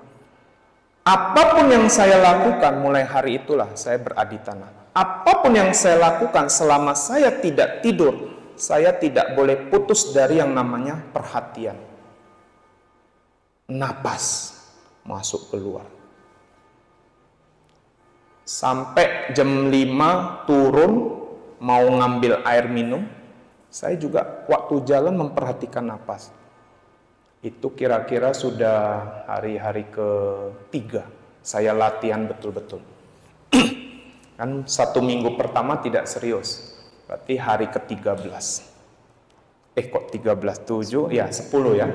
Apapun yang saya lakukan mulai hari itulah saya beraditana. Apapun yang saya lakukan selama saya tidak tidur, saya tidak boleh putus dari yang namanya perhatian. Napas masuk keluar. Sampai jam 5 turun mau ngambil air minum, saya juga waktu jalan memperhatikan napas. Itu kira-kira sudah hari-hari ketiga saya latihan betul-betul. Kan 1 minggu pertama tidak serius, berarti hari ke-13. Kok 13, 7, ya 10 ya.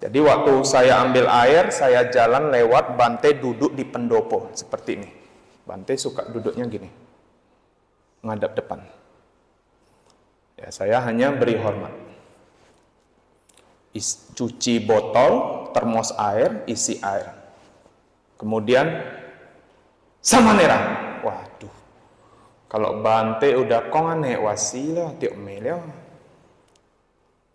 Jadi waktu saya ambil air, saya jalan lewat, Bante duduk di pendopo, seperti ini. Bante suka duduknya gini, ngadap depan. Ya, saya hanya beri hormat. Cuci botol, termos air, isi air. Kemudian samanera. Waduh. Kalau Bante udah kongane wasila tiok meleo.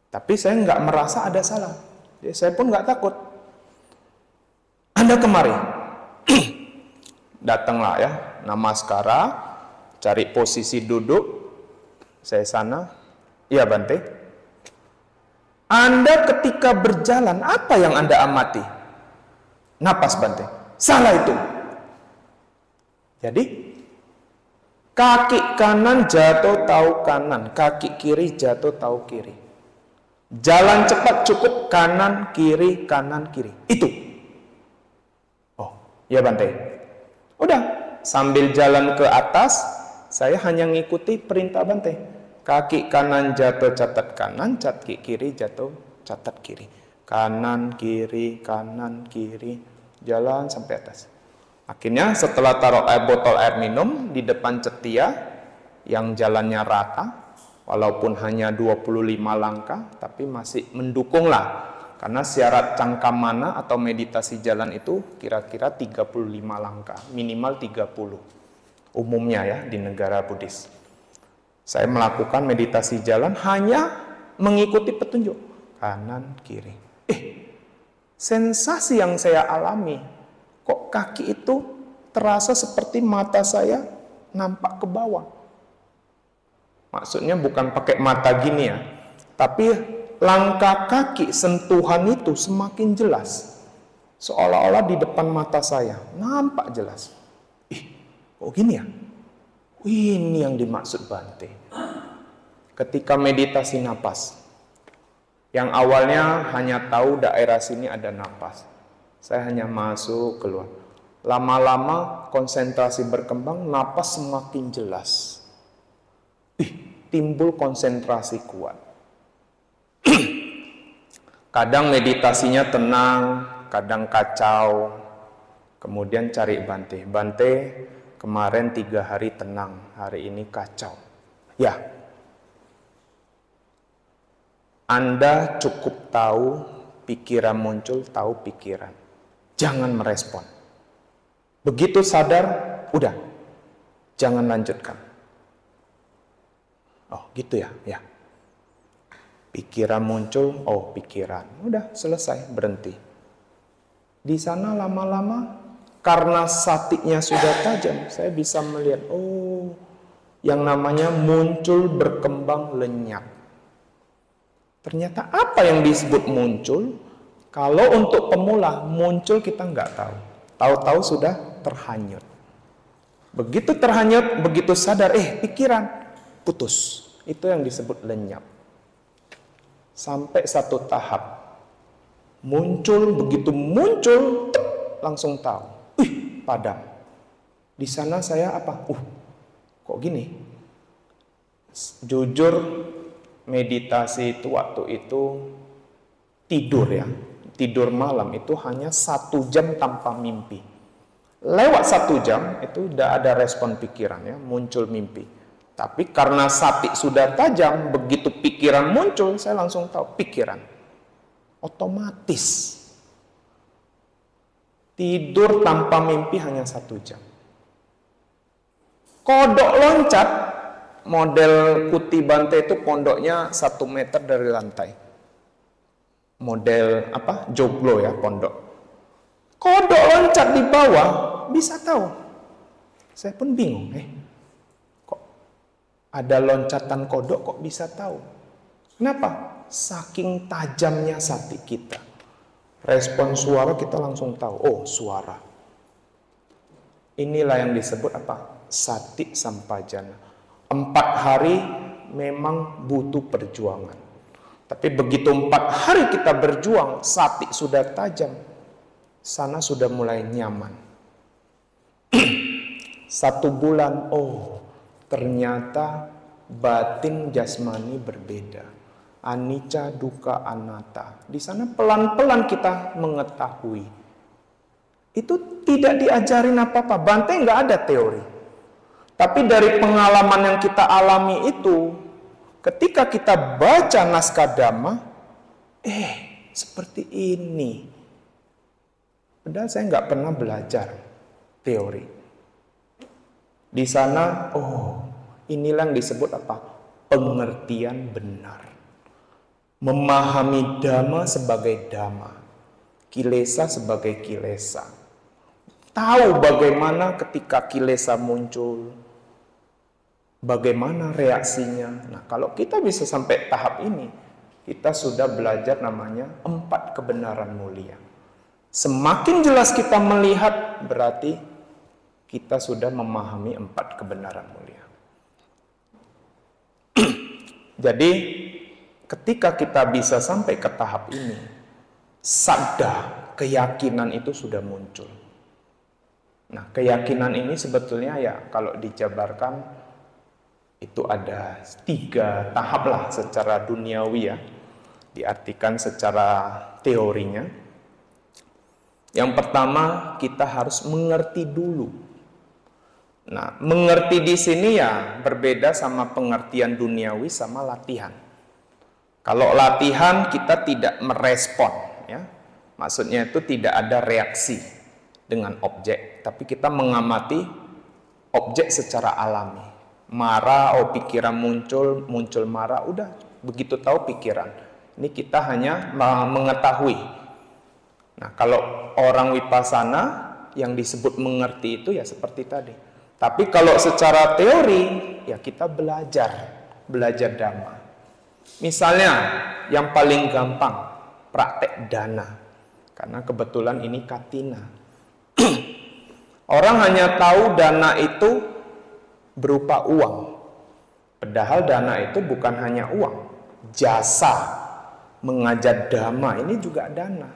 Tapi saya nggak merasa ada salah. Jadi saya pun nggak takut. Anda kemari. Datanglah ya, namaskara, cari posisi duduk. Saya sana. Iya Bante. Anda ketika berjalan, apa yang Anda amati? Napas Bante. Salah itu. Jadi, kaki kanan jatuh tahu kanan, kaki kiri jatuh tahu kiri. Jalan cepat cukup kanan, kiri, kanan, kiri. Itu. Oh, ya Bante. Udah, sambil jalan ke atas, saya hanya ngikuti perintah Bante. Kaki kanan jatuh catat kanan, kaki kiri jatuh catat kiri. Kanan, kiri, jalan sampai atas. Akhirnya setelah taruh botol air minum di depan cetia yang jalannya rata, walaupun hanya 25 langkah, tapi masih mendukung lah. Karena syarat cangkamana atau meditasi jalan itu kira-kira 35 langkah, minimal 30. Umumnya ya di negara Buddhis. Saya melakukan meditasi jalan hanya mengikuti petunjuk kanan kiri. Sensasi yang saya alami, kok kaki itu terasa seperti mata saya nampak ke bawah. Maksudnya bukan pakai mata gini ya, tapi langkah kaki sentuhan itu semakin jelas. Seolah-olah di depan mata saya nampak jelas. Kok gini ya? Ini yang dimaksud Bante. Ketika meditasi napas, yang awalnya hanya tahu daerah sini ada napas, saya hanya masuk keluar. Lama-lama konsentrasi berkembang, napas semakin jelas. Timbul konsentrasi kuat. Kadang meditasinya tenang, kadang kacau. Kemudian cari Bante. Bante, kemarin 3 hari tenang, hari ini kacau. Ya, Anda cukup tahu pikiran muncul, tahu pikiran. Jangan merespon. Begitu sadar, udah, jangan lanjutkan. Oh, gitu ya, ya. Pikiran muncul, oh pikiran, udah selesai, berhenti. Di sana lama-lama, karena satiknya sudah tajam, saya bisa melihat, oh, yang namanya muncul, berkembang, lenyap. Ternyata apa yang disebut muncul? Kalau untuk pemula, muncul kita nggak tahu. Tahu-tahu sudah terhanyut. Begitu terhanyut, begitu sadar, pikiran, putus. Itu yang disebut lenyap. Sampai satu tahap. Muncul, begitu muncul, langsung tahu. Padam. Di sana saya apa? Kok gini? Jujur, meditasi itu waktu itu tidur ya. Tidur malam itu hanya 1 jam tanpa mimpi. Lewat 1 jam itu udah ada respon pikiran ya, muncul mimpi. Tapi karena sati sudah tajam, begitu pikiran muncul, saya langsung tahu pikiran. Otomatis. Tidur tanpa mimpi hanya 1 jam. Kodok loncat, model Kuti Bante itu pondoknya 1 meter dari lantai. Model apa? Joglo ya pondok. Kodok loncat di bawah, bisa tahu. Saya pun bingung, kok ada loncatan kodok kok bisa tahu? Kenapa? Saking tajamnya sati kita. Respon suara kita langsung tahu, oh suara. Inilah yang disebut apa? Sati sampajana. 4 hari memang butuh perjuangan. Tapi begitu 4 hari kita berjuang, sapi sudah tajam, sana sudah mulai nyaman. 1 bulan, oh ternyata batin jasmani berbeda. Anicca, dukkha, anatta. Di sana pelan-pelan kita mengetahui. Itu tidak diajarin apa-apa. Bante nggak ada teori. Tapi dari pengalaman yang kita alami itu, ketika kita baca naskah Dhamma, seperti ini. Padahal saya nggak pernah belajar teori. Di sana, inilah yang disebut apa? Pengertian benar. Memahami Dhamma sebagai Dhamma, kilesa sebagai kilesa. Tahu bagaimana ketika kilesa muncul, bagaimana reaksinya. Nah, kalau kita bisa sampai tahap ini, kita sudah belajar namanya 4 kebenaran mulia. Semakin jelas kita melihat, berarti kita sudah memahami 4 kebenaran mulia. Jadi, ketika kita bisa sampai ke tahap ini, saddha, keyakinan itu sudah muncul. Nah, keyakinan ini sebetulnya ya kalau dijabarkan itu ada 3 tahap lah secara duniawi ya, diartikan secara teorinya. Yang pertama, kita harus mengerti dulu. Nah, mengerti di sini ya berbeda sama pengertian duniawi sama latihan. Kalau latihan kita tidak merespon, ya, maksudnya itu tidak ada reaksi dengan objek, tapi kita mengamati objek secara alami. Marah, pikiran muncul marah, udah begitu tahu pikiran. Ini kita hanya mengetahui. Nah, kalau orang vipassana yang disebut mengerti itu ya seperti tadi. Tapi kalau secara teori ya kita belajar Dhamma. Misalnya yang paling gampang praktek dana, karena kebetulan ini katina. Orang hanya tahu dana itu berupa uang, padahal dana itu bukan hanya uang. Jasa mengajar dhamma ini juga dana.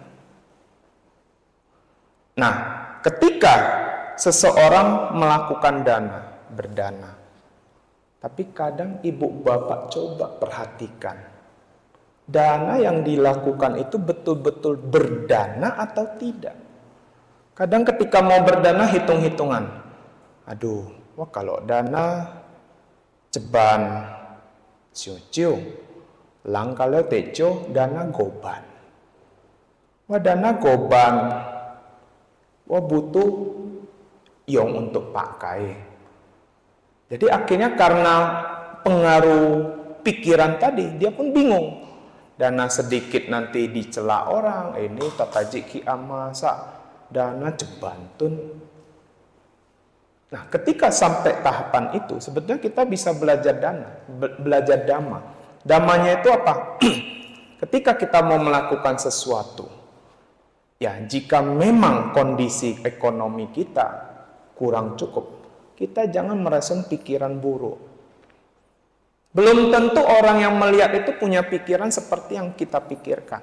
Nah, ketika seseorang melakukan berdana, tapi kadang ibu bapak coba perhatikan, dana yang dilakukan itu betul-betul berdana atau tidak. Kadang ketika mau berdana hitung-hitungan, wah kalau dana ceban siu-ciu, lang kalau teco dana goban. Wah dana goban, wah butuh yang untuk pakai. Jadi akhirnya karena pengaruh pikiran tadi, dia pun bingung. Dana sedikit nanti dicela orang, ini tata jiki amasa, dana cebantun. Nah, ketika sampai tahapan itu, sebetulnya kita bisa belajar belajar dhamma. Dhammanya itu apa? Ketika kita mau melakukan sesuatu, ya jika memang kondisi ekonomi kita kurang cukup, kita jangan merespon pikiran buruk. Belum tentu orang yang melihat itu punya pikiran seperti yang kita pikirkan.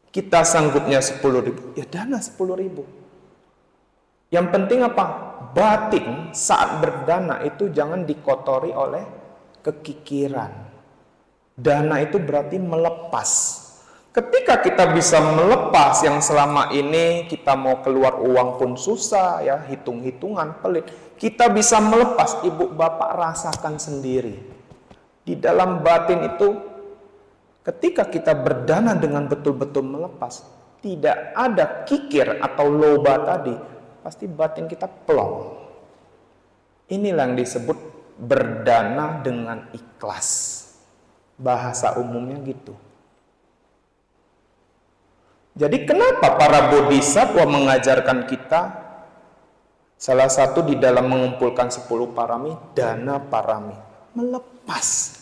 Kita sanggupnya 10.000, ya dana 10.000. Yang penting apa? Batin saat berdana itu jangan dikotori oleh kekikiran. Dana itu berarti melepas. Ketika kita bisa melepas yang selama ini kita mau keluar uang pun susah, ya hitung-hitungan pelit. Kita bisa melepas, ibu bapak rasakan sendiri. Di dalam batin itu, ketika kita berdana dengan betul-betul melepas, tidak ada kikir atau loba tadi, pasti batin kita plong. Inilah yang disebut berdana dengan ikhlas. Bahasa umumnya gitu. Jadi kenapa para bodhisattva mengajarkan kita salah satu di dalam mengumpulkan 10 parami, dana parami, melepas.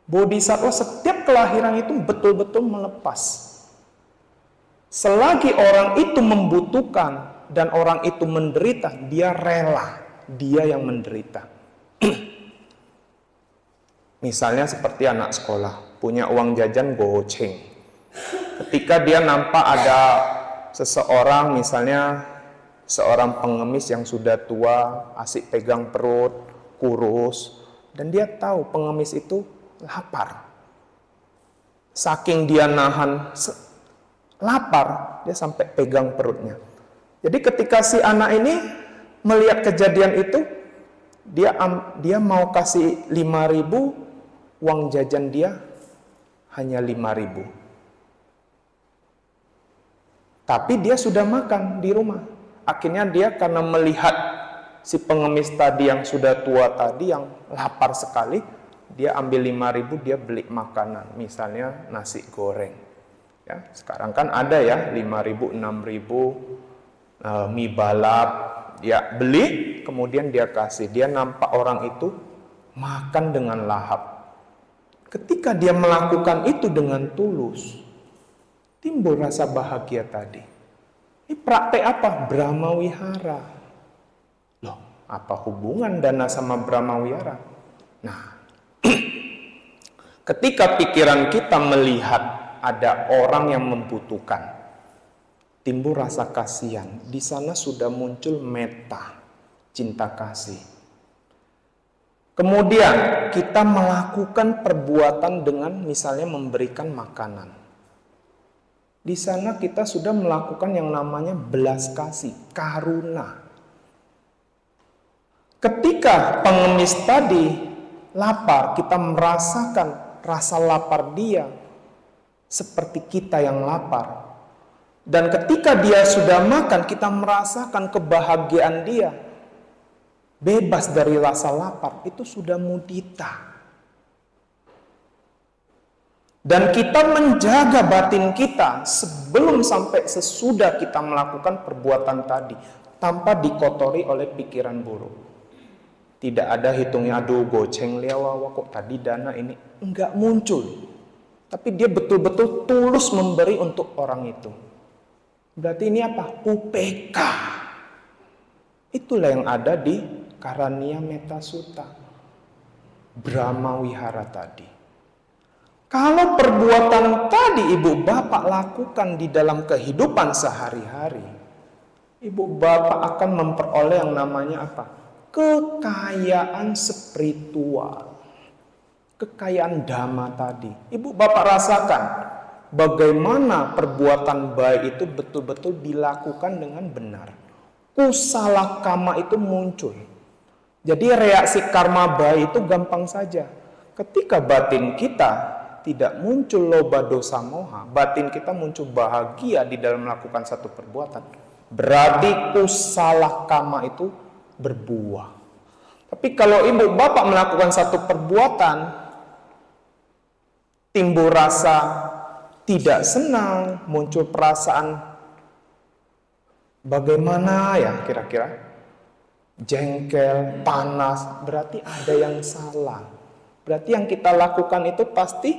Bodhisattva setiap kelahiran itu betul-betul melepas. Selagi orang itu membutuhkan dan orang itu menderita, dia rela, dia yang menderita. Misalnya seperti anak sekolah, punya uang jajan goceng. Ketika dia nampak ada seseorang, misalnya seorang pengemis yang sudah tua, asik pegang perut, kurus, dan dia tahu pengemis itu lapar. Saking dia nahan lapar, dia sampai pegang perutnya. Jadi ketika si anak ini melihat kejadian itu, dia mau kasih 5.000, uang jajan dia hanya 5.000. Tapi dia sudah makan di rumah. Akhirnya dia karena melihat si pengemis tadi yang sudah tua tadi yang lapar sekali, dia ambil 5.000, dia beli makanan, misalnya nasi goreng. Ya, sekarang kan ada ya 5.000, 6.000 mie balap, dia beli, kemudian dia kasih. Dia nampak orang itu makan dengan lahap. Ketika dia melakukan itu dengan tulus, timbul rasa bahagia tadi. Ini praktek apa? Brahma Wihara. Loh, apa hubungan dana sama Brahma Wihara? Nah, ketika pikiran kita melihat ada orang yang membutuhkan, timbul rasa kasihan. Di sana sudah muncul metta, cinta kasih. Kemudian kita melakukan perbuatan dengan misalnya memberikan makanan. Di sana kita sudah melakukan yang namanya belas kasih, karuna. Ketika pengemis tadi lapar, kita merasakan rasa lapar dia seperti kita yang lapar. Dan ketika dia sudah makan, kita merasakan kebahagiaan dia. Bebas dari rasa lapar, itu sudah mudita. Dan kita menjaga batin kita sebelum sampai sesudah kita melakukan perbuatan tadi, tanpa dikotori oleh pikiran buruk. Tidak ada hitungnya, aduh goceng lewawa kok tadi dana ini. Enggak muncul. Tapi dia betul-betul tulus memberi untuk orang itu. Berarti ini apa? UPK. Itulah yang ada di Karania Metta Sutta, Brahma Wihara tadi. Kalau perbuatan tadi ibu bapak lakukan di dalam kehidupan sehari-hari, ibu bapak akan memperoleh yang namanya apa? Kekayaan spiritual, kekayaan dhamma tadi. Ibu bapak rasakan bagaimana perbuatan baik itu betul-betul dilakukan dengan benar. Kusala kama itu muncul. Jadi reaksi karma baik itu gampang saja. Ketika batin kita tidak muncul loba dosa moha, batin kita muncul bahagia di dalam melakukan satu perbuatan, berarti kusala kama itu berbuah. Tapi kalau ibu bapak melakukan satu perbuatan, timbul rasa tidak senang, muncul perasaan bagaimana ya kira-kira? Jengkel, panas, berarti ada yang salah. Berarti yang kita lakukan itu pasti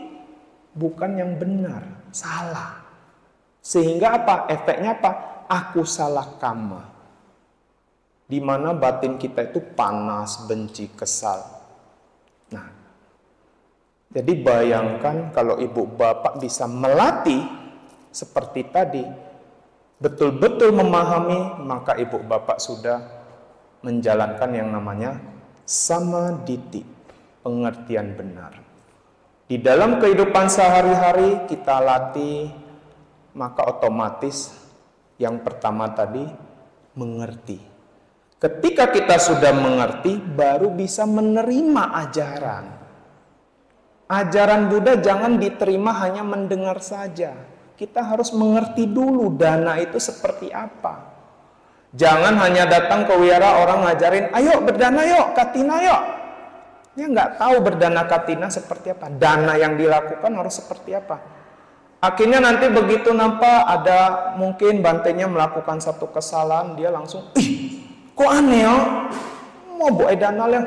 bukan yang benar, salah. Sehingga apa? Efeknya apa? Aku salah kama. Di mana batin kita itu panas, benci, kesal. Nah, jadi bayangkan kalau ibu bapak bisa melatih seperti tadi, betul-betul memahami, maka ibu bapak sudah menjalankan yang namanya samaditi, pengertian benar. Di dalam kehidupan sehari-hari kita latih, maka otomatis yang pertama tadi mengerti. Ketika kita sudah mengerti, baru bisa menerima ajaran. Ajaran Buddha jangan diterima hanya mendengar saja. Kita harus mengerti dulu dana itu seperti apa. Jangan hanya datang ke wihara orang ngajarin, ayo berdana yuk, katina yuk. Dia nggak tahu berdana katina seperti apa. Dana yang dilakukan harus seperti apa. Akhirnya nanti begitu nampak ada mungkin bantainya melakukan satu kesalahan, dia langsung, ih kok aneh ya, mau buat dana lah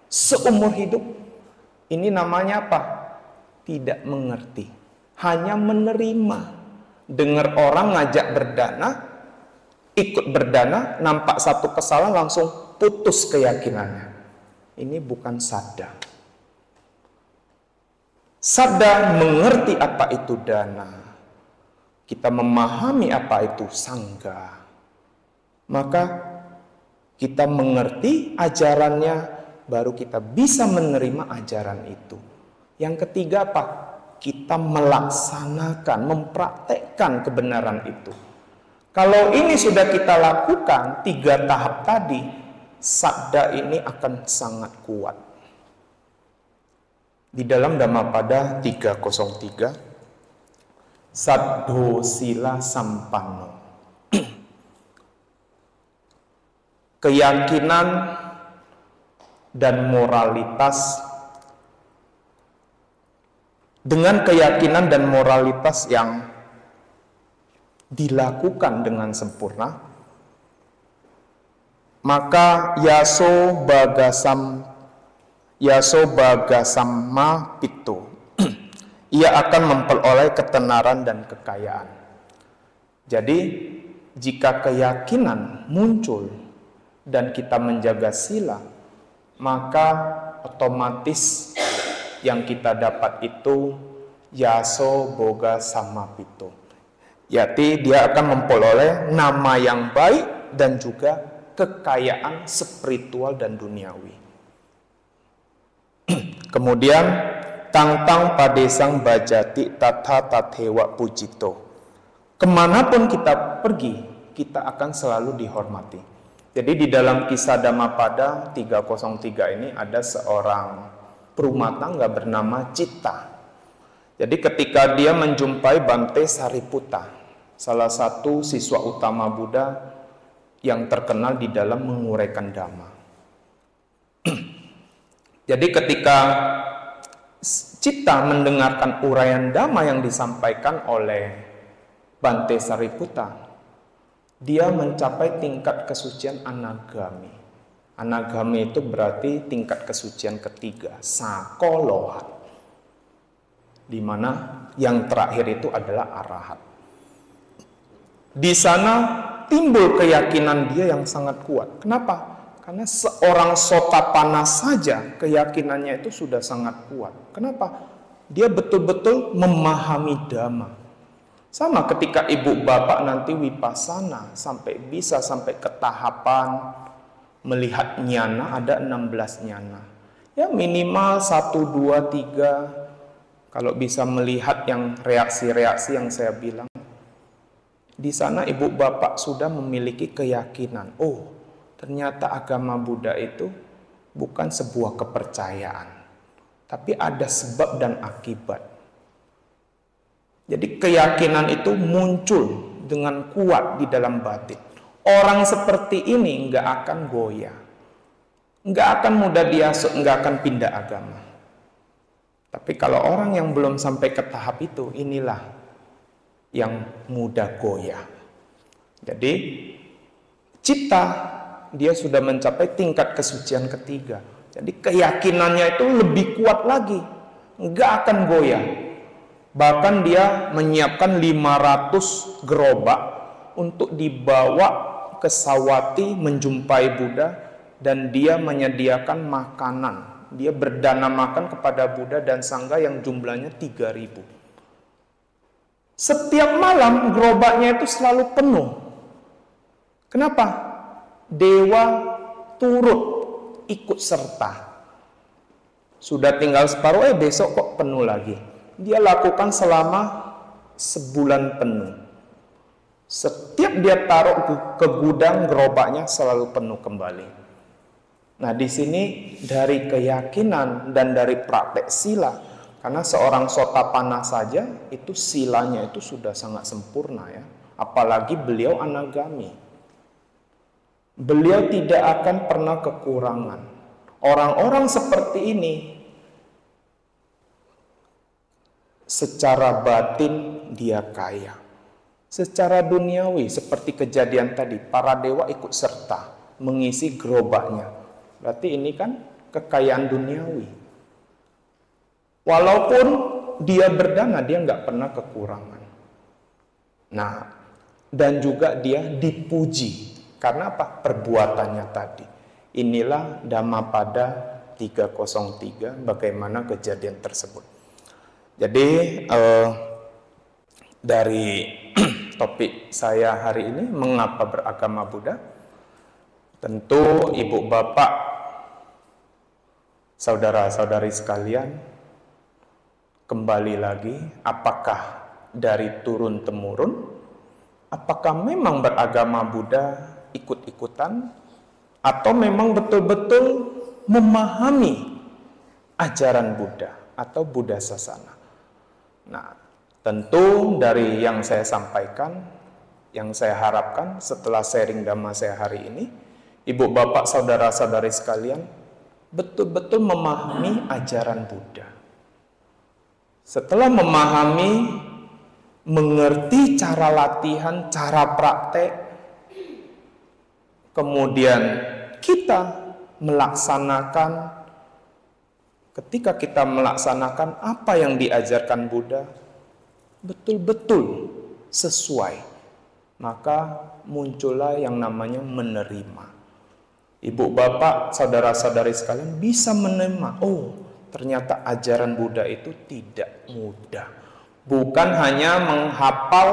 seumur hidup. Ini namanya apa? Tidak mengerti. Hanya menerima. Dengar orang ngajak berdana, ikut berdana, nampak satu kesalahan langsung putus keyakinannya. Ini bukan sadar. Sabda mengerti apa itu dana, kita memahami apa itu sangga, maka kita mengerti ajarannya, baru kita bisa menerima ajaran itu. Yang ketiga apa? Kita melaksanakan, mempraktekkan kebenaran itu. Kalau ini sudah kita lakukan, 3 tahap tadi, sabda ini akan sangat kuat. Di dalam Dhammapada 303, Saddho Sila Sampanno, keyakinan dan moralitas, dengan keyakinan dan moralitas yang dilakukan dengan sempurna, maka yaso bagasamma pitto, ia akan memperoleh ketenaran dan kekayaan. Jadi jika keyakinan muncul dan kita menjaga sila, maka otomatis yang kita dapat itu yaso boga sama pitto, yaitu dia akan memperoleh nama yang baik dan juga kekayaan spiritual dan duniawi. Kemudian tangtang padesang bajati tata tathewa pujito, kemanapun kita pergi, kita akan selalu dihormati. Jadi di dalam kisah Dhammapada 303 ini ada seorang perumah tangga bernama Citta. Jadi ketika dia menjumpai Bante Sariputta, salah satu siswa utama Buddha yang terkenal di dalam menguraikan Dhamma. Jadi ketika Citta mendengarkan uraian Dhamma yang disampaikan oleh Bante Sariputta, dia mencapai tingkat kesucian anagami. Anagami itu berarti tingkat kesucian ketiga, sakolohat, di mana yang terakhir itu adalah arahat. Di sana timbul keyakinan dia yang sangat kuat. Kenapa? Karena seorang Sotapanna saja keyakinannya itu sudah sangat kuat. Kenapa? Dia betul-betul memahami Dhamma. Sama ketika ibu bapak nanti vipassana sampai ke tahapan melihat nyana, ada 16 nyana. Ya minimal 1, 2, 3. Kalau bisa melihat yang reaksi-reaksi yang saya bilang. Di sana ibu bapak sudah memiliki keyakinan. Oh, ternyata agama Buddha itu bukan sebuah kepercayaan, tapi ada sebab dan akibat. Jadi keyakinan itu muncul dengan kuat di dalam batin. Orang seperti ini nggak akan goyah, nggak akan mudah diasuk, nggak akan pindah agama. Tapi kalau orang yang belum sampai ke tahap itu, inilah yang mudah goyah. Jadi Citta, dia sudah mencapai tingkat kesucian ketiga. Jadi keyakinannya itu lebih kuat lagi, nggak akan goyah. Bahkan dia menyiapkan 500 gerobak untuk dibawa ke Sawati menjumpai Buddha, dan dia menyediakan makanan. Dia berdana makan kepada Buddha dan Sangha yang jumlahnya 3.000. Setiap malam gerobaknya itu selalu penuh. Kenapa? Dewa turut ikut serta. Sudah tinggal separuh, besok kok penuh lagi. Dia lakukan selama sebulan penuh. Setiap dia taruh ke gudang, gerobaknya selalu penuh kembali. Nah, di sini dari keyakinan dan dari praktek sila, karena seorang Sotapanna saja itu silanya itu sudah sangat sempurna ya. Apalagi beliau anagami. Beliau tidak akan pernah kekurangan. Orang-orang seperti ini secara batin dia kaya. Secara duniawi seperti kejadian tadi, para dewa ikut serta mengisi gerobaknya. Berarti ini kan kekayaan duniawi. Walaupun dia berdana, dia nggak pernah kekurangan. Nah, dan juga dia dipuji. Karena apa? Perbuatannya tadi. Inilah Dhammapada 303, bagaimana kejadian tersebut. Jadi dari topik saya hari ini, mengapa beragama Buddha? Tentu ibu bapak, saudara-saudari sekalian, kembali lagi, apakah dari turun-temurun, apakah memang beragama Buddha ikut-ikutan, atau memang betul-betul memahami ajaran Buddha atau Buddha Sasana. Nah, tentu dari yang saya sampaikan, yang saya harapkan setelah sharing Dhamma saya hari ini, ibu bapak saudara-saudari sekalian betul-betul memahami ajaran Buddha. Setelah memahami, mengerti cara latihan, cara praktek, kemudian kita melaksanakan. Ketika kita melaksanakan apa yang diajarkan Buddha betul-betul sesuai, maka muncullah yang namanya menerima. Ibu bapak, saudara-saudari sekalian bisa menerima, oh ternyata ajaran Buddha itu tidak mudah. Bukan hanya menghafal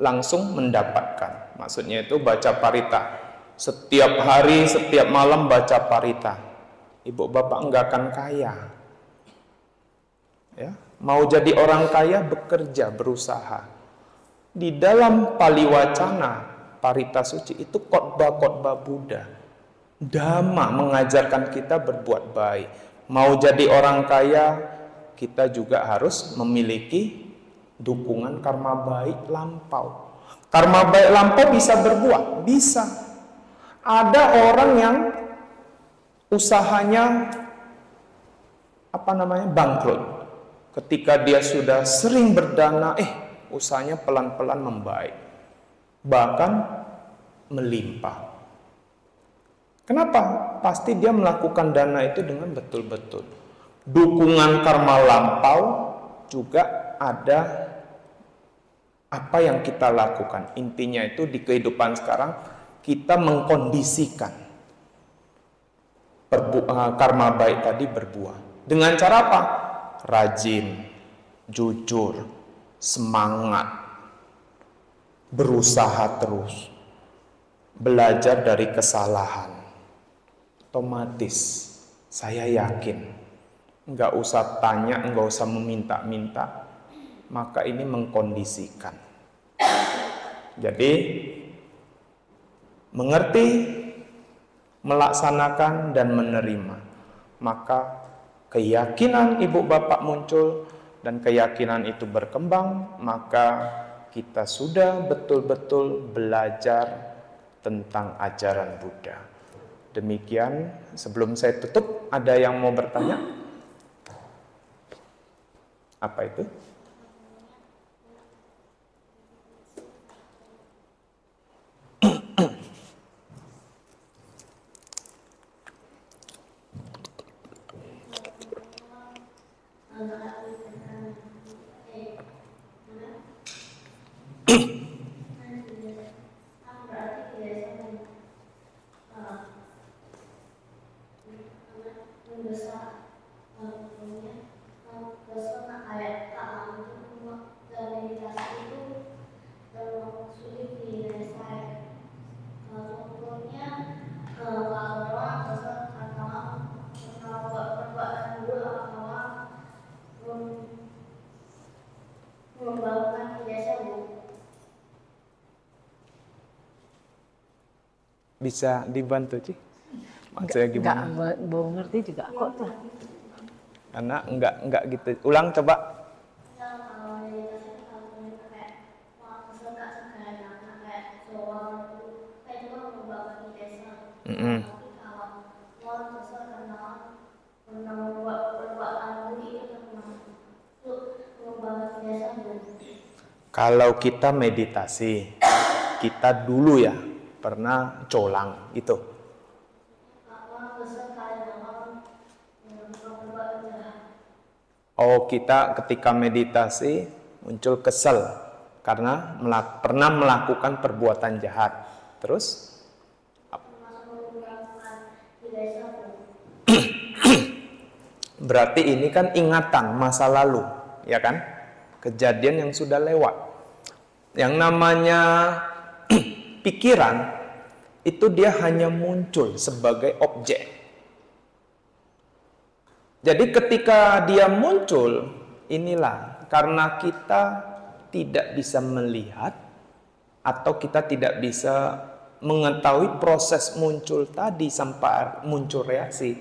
langsung mendapatkan. Maksudnya itu baca parita. Setiap hari, setiap malam baca parita. Ibu bapak enggak akan kaya. Ya, mau jadi orang kaya bekerja, berusaha. Di dalam Pali Wacana, Parita Suci itu khotbah-khotbah Buddha. Dhamma mengajarkan kita berbuat baik. Mau jadi orang kaya, kita juga harus memiliki dukungan karma baik lampau. Karma baik lampau bisa berbuah, bisa. Ada orang yang usahanya bangkrut. Ketika dia sudah sering berdana, usahanya pelan-pelan membaik, bahkan melimpah. Kenapa? Pasti dia melakukan dana itu dengan betul-betul. Dukungan karma lampau juga ada apa yang kita lakukan. Intinya itu di kehidupan sekarang kita mengkondisikan karma baik tadi berbuah. Dengan cara apa? Rajin, jujur, semangat, berusaha terus, belajar dari kesalahan. Otomatis, saya yakin, nggak usah tanya, nggak usah meminta-minta, maka ini mengkondisikan. Jadi, mengerti, melaksanakan dan menerima, maka keyakinan ibu bapak muncul dan keyakinan itu berkembang, maka kita sudah betul-betul belajar tentang ajaran Buddha. Demikian, sebelum saya tutup, ada yang mau bertanya? Apa itu? Bisa dibantu, Ci? Maksudnya gimana? Enggak mau ngerti juga kok tuh. Karena enggak gitu. Ulang coba. Kalau kita meditasi, kita dulu ya pernah colang gitu. Oh, kita ketika meditasi muncul kesel karena pernah melakukan perbuatan jahat. Terus Berarti ini kan ingatan masa lalu, ya kan? Kejadian yang sudah lewat. Yang namanya pikiran itu dia hanya muncul sebagai objek. Jadi ketika dia muncul, inilah karena kita tidak bisa melihat atau kita tidak bisa mengetahui proses muncul tadi sampai muncul reaksi.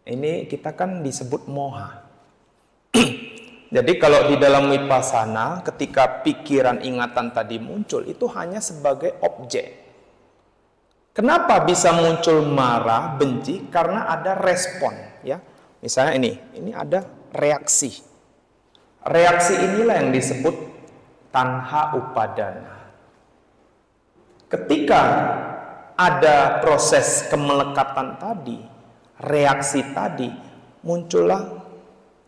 Ini kita kan disebut moha. Jadi kalau di dalam vipassana ketika pikiran ingatan tadi muncul itu hanya sebagai objek. Kenapa bisa muncul marah, benci? Karena ada respon, ya. Misalnya ini ada reaksi. Reaksi inilah yang disebut tanha upadana. Ketika ada proses kemelekatan tadi, reaksi tadi, muncullah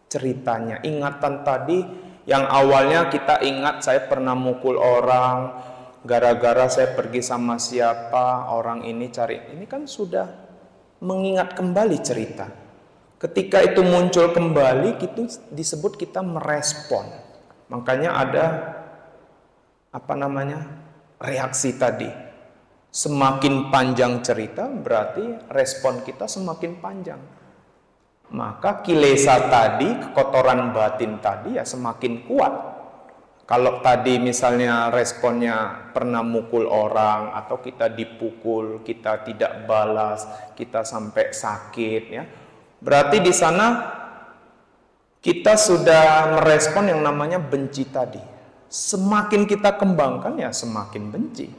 ceritanya. Ingatan tadi yang awalnya kita ingat saya pernah mukul orang, gara-gara saya pergi sama siapa, orang ini cari. Ini kan sudah mengingat kembali cerita. Ketika itu muncul kembali, itu disebut kita merespon. Makanya ada reaksi tadi. Semakin panjang cerita, berarti respon kita semakin panjang. Maka kilesa tadi, kekotoran batin tadi ya semakin kuat. Kalau tadi misalnya responnya pernah mukul orang, atau kita dipukul, kita tidak balas, kita sampai sakit, ya. Berarti di sana kita sudah merespon yang namanya benci tadi. Semakin kita kembangkan ya semakin benci.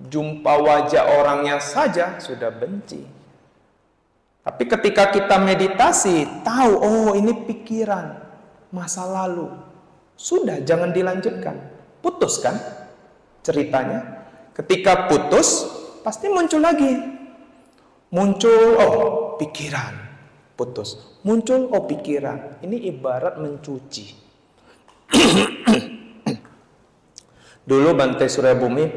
Jumpa wajah orangnya saja sudah benci. Tapi ketika kita meditasi, tahu oh ini pikiran masa lalu. Sudah jangan dilanjutkan. Putus kan ceritanya. Ketika putus pasti muncul lagi. Muncul oh pikiran. Putus. Muncul oh pikiran. Ini ibarat mencuci. Dulu Bante Suryabhumi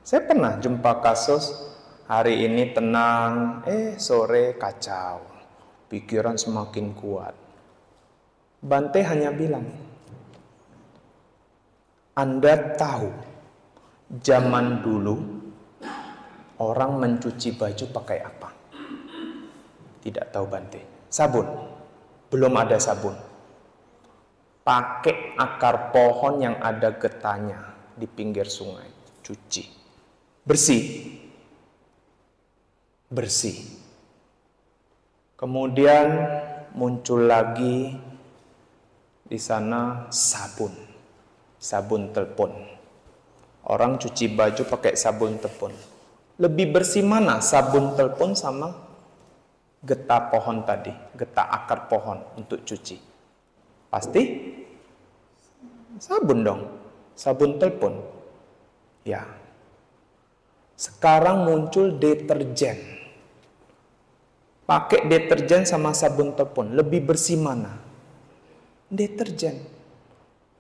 saya pernah jumpa kasus hari ini tenang, sore kacau. Pikiran semakin kuat. Bante hanya bilang, Anda tahu zaman dulu orang mencuci baju pakai apa? Tidak tahu Bante. Sabun. Belum ada sabun. Pakai akar pohon yang ada getahnya di pinggir sungai. Cuci. Bersih. Kemudian muncul lagi di sana sabun. Sabun telepon. Orang cuci baju pakai sabun telepon. Lebih bersih mana sabun telepon sama getah pohon tadi, getah akar pohon untuk cuci? Pasti sabun dong, sabun telepon. Ya. Sekarang muncul deterjen. Pakai deterjen sama sabun telepon, lebih bersih mana? Deterjen.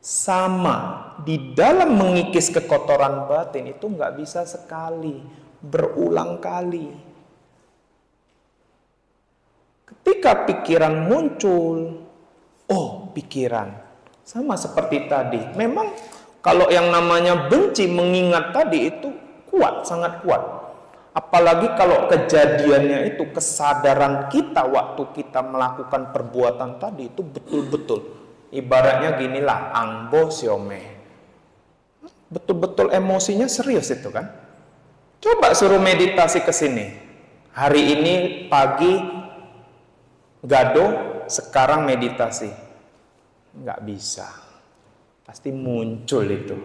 Sama, di dalam mengikis kekotoran batin itu nggak bisa sekali, berulang kali. Ketika pikiran muncul, oh pikiran, sama seperti tadi. Memang kalau yang namanya benci mengingat tadi itu kuat, sangat kuat. Apalagi kalau kejadiannya itu kesadaran kita waktu kita melakukan perbuatan tadi itu betul-betul. Ibaratnya ginilah, angbo siome. Betul-betul emosinya serius itu kan. Coba suruh meditasi ke sini. Hari ini pagi gado, sekarang meditasi. Nggak bisa. Pasti muncul itu.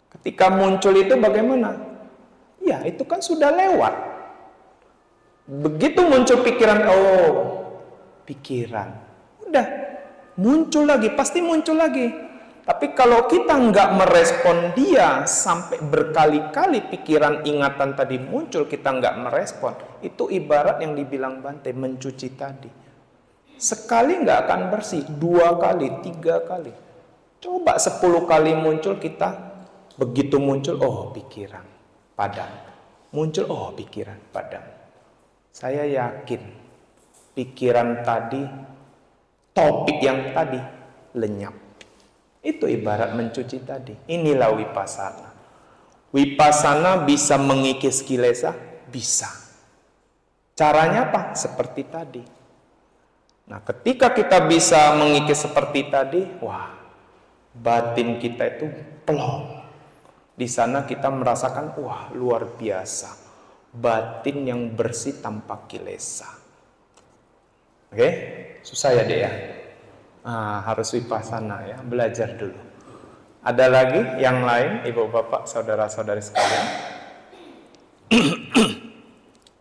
Ketika muncul itu bagaimana? Ya, itu kan sudah lewat. Begitu muncul pikiran, oh, pikiran. Udah, muncul lagi, pasti muncul lagi. Tapi kalau kita nggak merespon dia sampai berkali-kali pikiran ingatan tadi muncul, kita nggak merespon, itu ibarat yang dibilang Bante, mencuci tadi. Sekali nggak akan bersih, 2 kali, 3 kali. Coba 10 kali muncul kita, begitu muncul, oh pikiran, padam. Muncul, oh pikiran, padam. Saya yakin, pikiran tadi, topik yang tadi lenyap. Itu ibarat mencuci tadi. Inilah wipasana. Wipasana bisa mengikis kilesa? Bisa. Caranya apa? Seperti tadi. Nah, ketika kita bisa mengikis seperti tadi, wah, batin kita itu plong. Di sana kita merasakan, wah, luar biasa. Batin yang bersih tanpa kilesa. Oke? Susah ya, Dek ya? Harus wipasana ya, belajar dulu. Ada lagi yang lain, ibu bapak, saudara-saudari sekalian?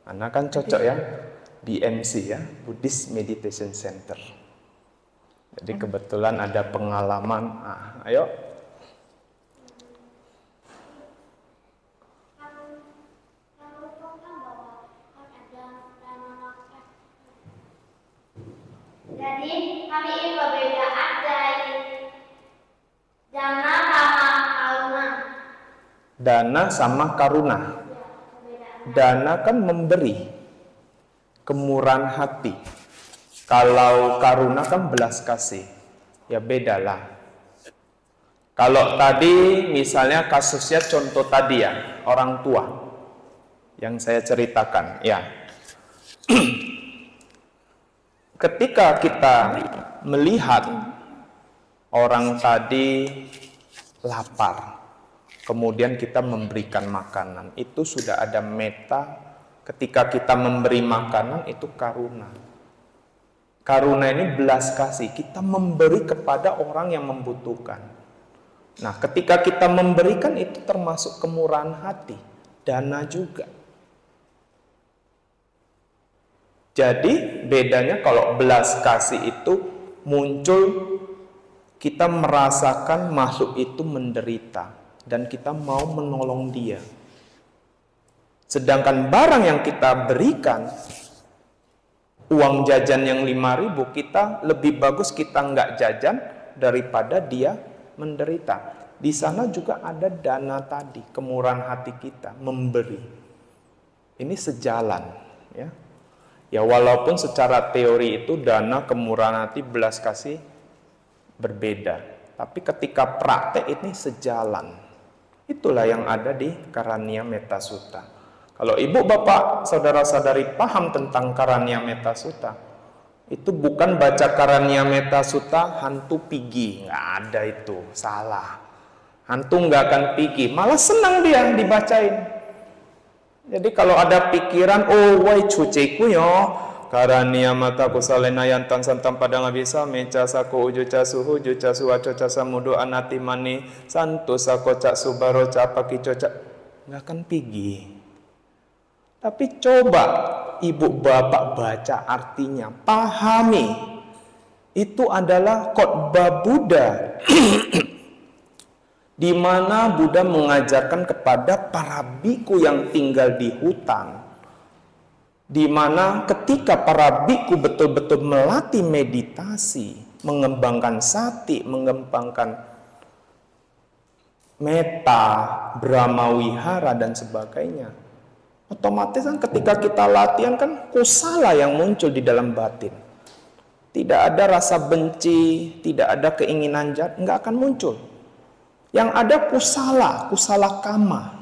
Anak kan cocok ya, BMC ya, Buddhist Meditation Center. Jadi kebetulan ada pengalaman. Ayo. Jadi kami ini perbedaan dari dana sama karuna. Dana sama karuna. Dana kan memberi, kemurahan hati. Kalau karuna kan belas kasih. Ya bedalah. Kalau tadi misalnya kasusnya contoh tadi ya, orang tua yang saya ceritakan ya. Ketika kita melihat orang tadi lapar, kemudian kita memberikan makanan, itu sudah ada metta. Ketika kita memberi makanan, itu karuna. Karuna ini belas kasih, kita memberi kepada orang yang membutuhkan. Nah, ketika kita memberikan, itu termasuk kemurahan hati, dana juga. Jadi bedanya kalau belas kasih itu muncul kita merasakan makhluk itu menderita dan kita mau menolong dia. Sedangkan barang yang kita berikan, uang jajan yang 5.000, kita lebih bagus kita nggak jajan daripada dia menderita. Di sana juga ada dana tadi, kemurahan hati kita memberi. Ini sejalan ya. Ya walaupun secara teori itu dana, kemurahan hati, belas kasih berbeda. Tapi ketika praktek ini sejalan. Itulah yang ada di Karaniya Metta Sutta. Kalau ibu bapak, saudara-saudari paham tentang Karaniya Metta Sutta, itu bukan baca Karaniya Metta Sutta hantu pigi. Nggak ada itu, salah. Hantu nggak akan pigi, malah senang dia dibacain. Jadi kalau ada pikiran, oh wai cuciku yo, Karaniya Metta Kusalena Yantan Santam Padang Abisa, Meca Sako Ujuca Suhu, Juca Suwaco Casa Mudu Anati Mani, Santu Sako Cak Subaro Capaki Coca, nggak akan pigi. Tapi coba ibu bapak baca artinya, pahami. Itu adalah khotbah Buddha. Di mana Buddha mengajarkan kepada para biku yang tinggal di hutan, di mana ketika para biku betul-betul melatih meditasi, mengembangkan sati, mengembangkan metta, brahmawihara dan sebagainya, otomatis kan ketika kita latihan kan kusala yang muncul di dalam batin. Tidak ada rasa benci, tidak ada keinginan jahat, nggak akan muncul. Yang ada kusala kama.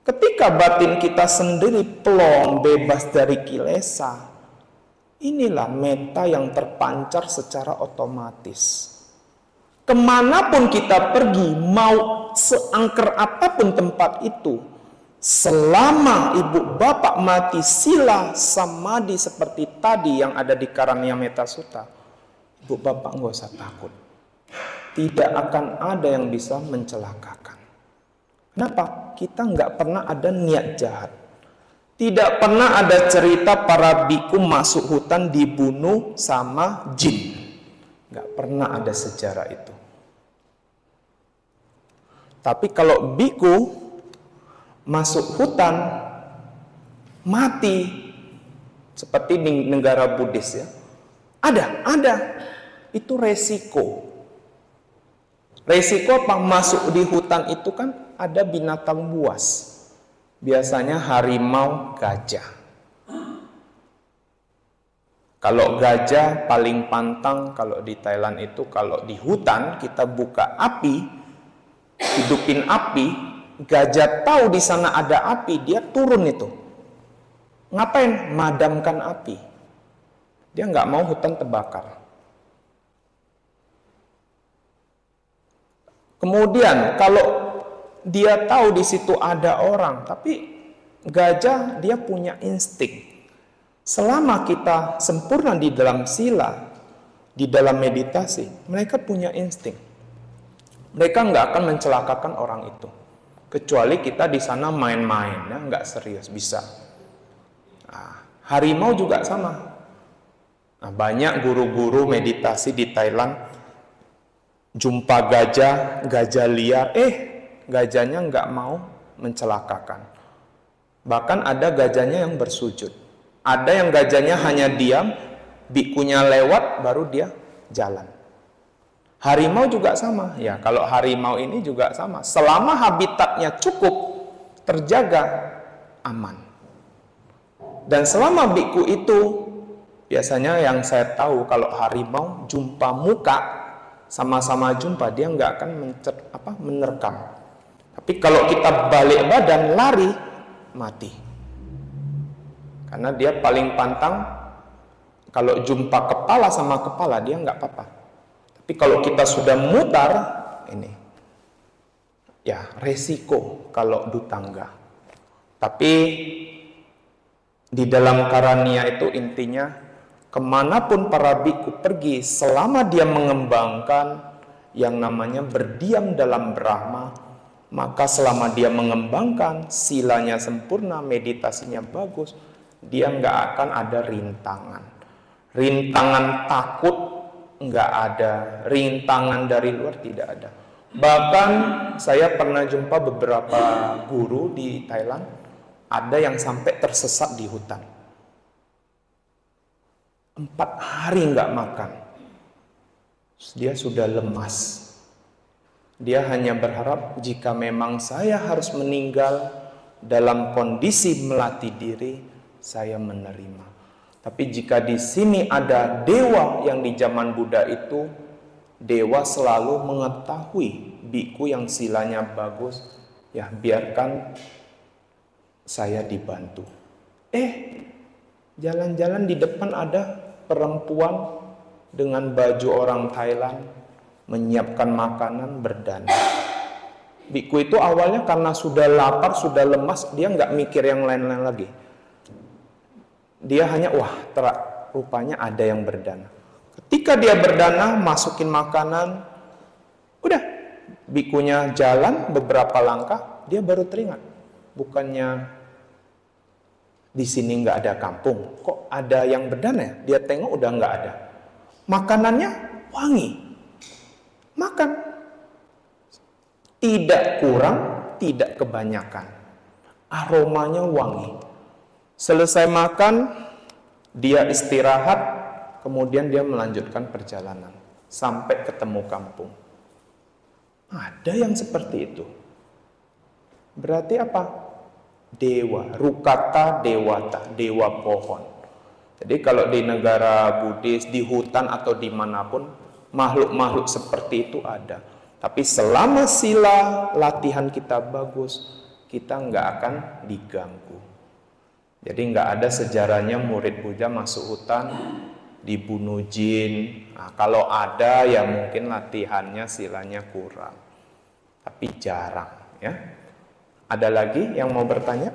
Ketika batin kita sendiri plong, bebas dari kilesa, inilah metta yang terpancar secara otomatis. Kemanapun kita pergi, mau seangker apapun tempat itu, selama ibu bapak mati sila samadhi seperti tadi yang ada di Karaniya Metta Sutta, ibu bapak nggak usah takut. Tidak akan ada yang bisa mencelakakan. Kenapa? Kita nggak pernah ada niat jahat. Tidak pernah ada cerita para biku masuk hutan dibunuh sama jin. Nggak pernah ada sejarah itu. Tapi kalau biku masuk hutan mati seperti di negara Buddhis ya, ada. Itu resiko. Resiko apa? Masuk di hutan itu kan ada binatang buas. Biasanya harimau, gajah. Kalau gajah paling pantang kalau di Thailand itu, kalau di hutan kita buka api, hidupin api, gajah tahu di sana ada api, dia turun itu. Ngapain? Madamkan api. Dia nggak mau hutan terbakar. Kemudian kalau dia tahu di situ ada orang, tapi gajah dia punya insting. Selama kita sempurna di dalam sila, di dalam meditasi, mereka punya insting. Mereka nggak akan mencelakakan orang itu. Kecuali kita di sana main-main, ya, nggak serius, bisa. Nah, harimau juga sama. Nah, banyak guru-guru meditasi di Thailand, jumpa gajah liar, gajahnya nggak mau mencelakakan. Bahkan ada gajahnya yang bersujud. Ada yang gajahnya hanya diam, bikunya lewat, baru dia jalan. Harimau juga sama. Ya, kalau harimau ini juga sama. Selama habitatnya cukup, terjaga, aman. Dan selama biku itu, biasanya yang saya tahu, kalau harimau jumpa muka, sama-sama jumpa, dia nggak akan menerkam. Tapi kalau kita balik badan, lari, mati. Karena dia paling pantang, kalau jumpa kepala sama kepala, dia nggak apa-apa. Tapi kalau kita sudah mutar, ini, ya resiko kalau dutangga. Tapi di dalam karania itu intinya, kemanapun para biku pergi, selama dia mengembangkan yang namanya berdiam dalam Brahma, maka selama dia mengembangkan, silanya sempurna, meditasinya bagus, dia nggak akan ada rintangan. Rintangan takut nggak ada, rintangan dari luar tidak ada. Bahkan saya pernah jumpa beberapa guru di Thailand, ada yang sampai tersesat di hutan. 4 hari nggak makan. Dia sudah lemas. Dia hanya berharap jika memang saya harus meninggal dalam kondisi melatih diri, saya menerima. Tapi jika di sini ada dewa yang di zaman Buddha itu, dewa selalu mengetahui biku yang silanya bagus, ya biarkan saya dibantu. Jalan-jalan di depan ada perempuan dengan baju orang Thailand menyiapkan makanan, berdana. Biku itu awalnya karena sudah lapar, sudah lemas, dia nggak mikir yang lain-lain lagi. Dia hanya, rupanya ada yang berdana. Ketika dia berdana, masukin makanan, udah, bikunya jalan beberapa langkah, dia baru teringat. Bukannya di sini nggak ada kampung, kok ada yang berdana ya? Dia tengok udah nggak ada. Makanannya wangi, makan. Tidak kurang, tidak kebanyakan. Aromanya wangi. Selesai makan, dia istirahat, kemudian dia melanjutkan perjalanan sampai ketemu kampung. Ada yang seperti itu. Berarti apa? Dewa, rukata dewata, dewa pohon. Jadi kalau di negara Buddhis, di hutan atau dimanapun, makhluk-makhluk seperti itu ada. Tapi selama sila latihan kita bagus, kita nggak akan diganggu. Jadi nggak ada sejarahnya murid Buddha masuk hutan dibunuh jin. Nah, kalau ada ya mungkin latihannya silanya kurang. Tapi jarang ya. Ada lagi yang mau bertanya?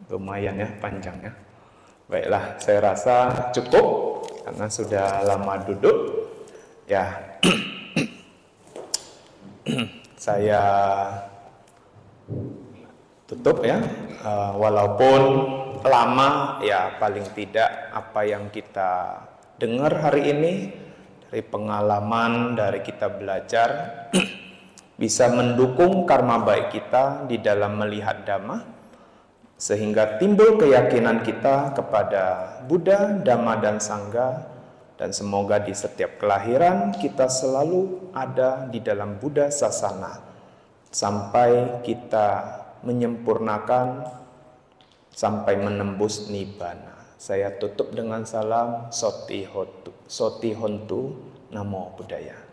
Lumayan ya panjangnya. Baiklah, saya rasa cukup karena sudah lama duduk. Ya. Saya tutup ya, walaupun lama ya paling tidak apa yang kita dengar hari ini dari pengalaman, dari kita belajar bisa mendukung karma baik kita di dalam melihat Dhamma sehingga timbul keyakinan kita kepada Buddha, Dhamma dan Sangha, dan semoga di setiap kelahiran kita selalu ada di dalam Buddha Sasana sampai kita menyempurnakan sampai menembus nibbana. Saya tutup dengan salam Soti Hontu, Namo Buddhaya.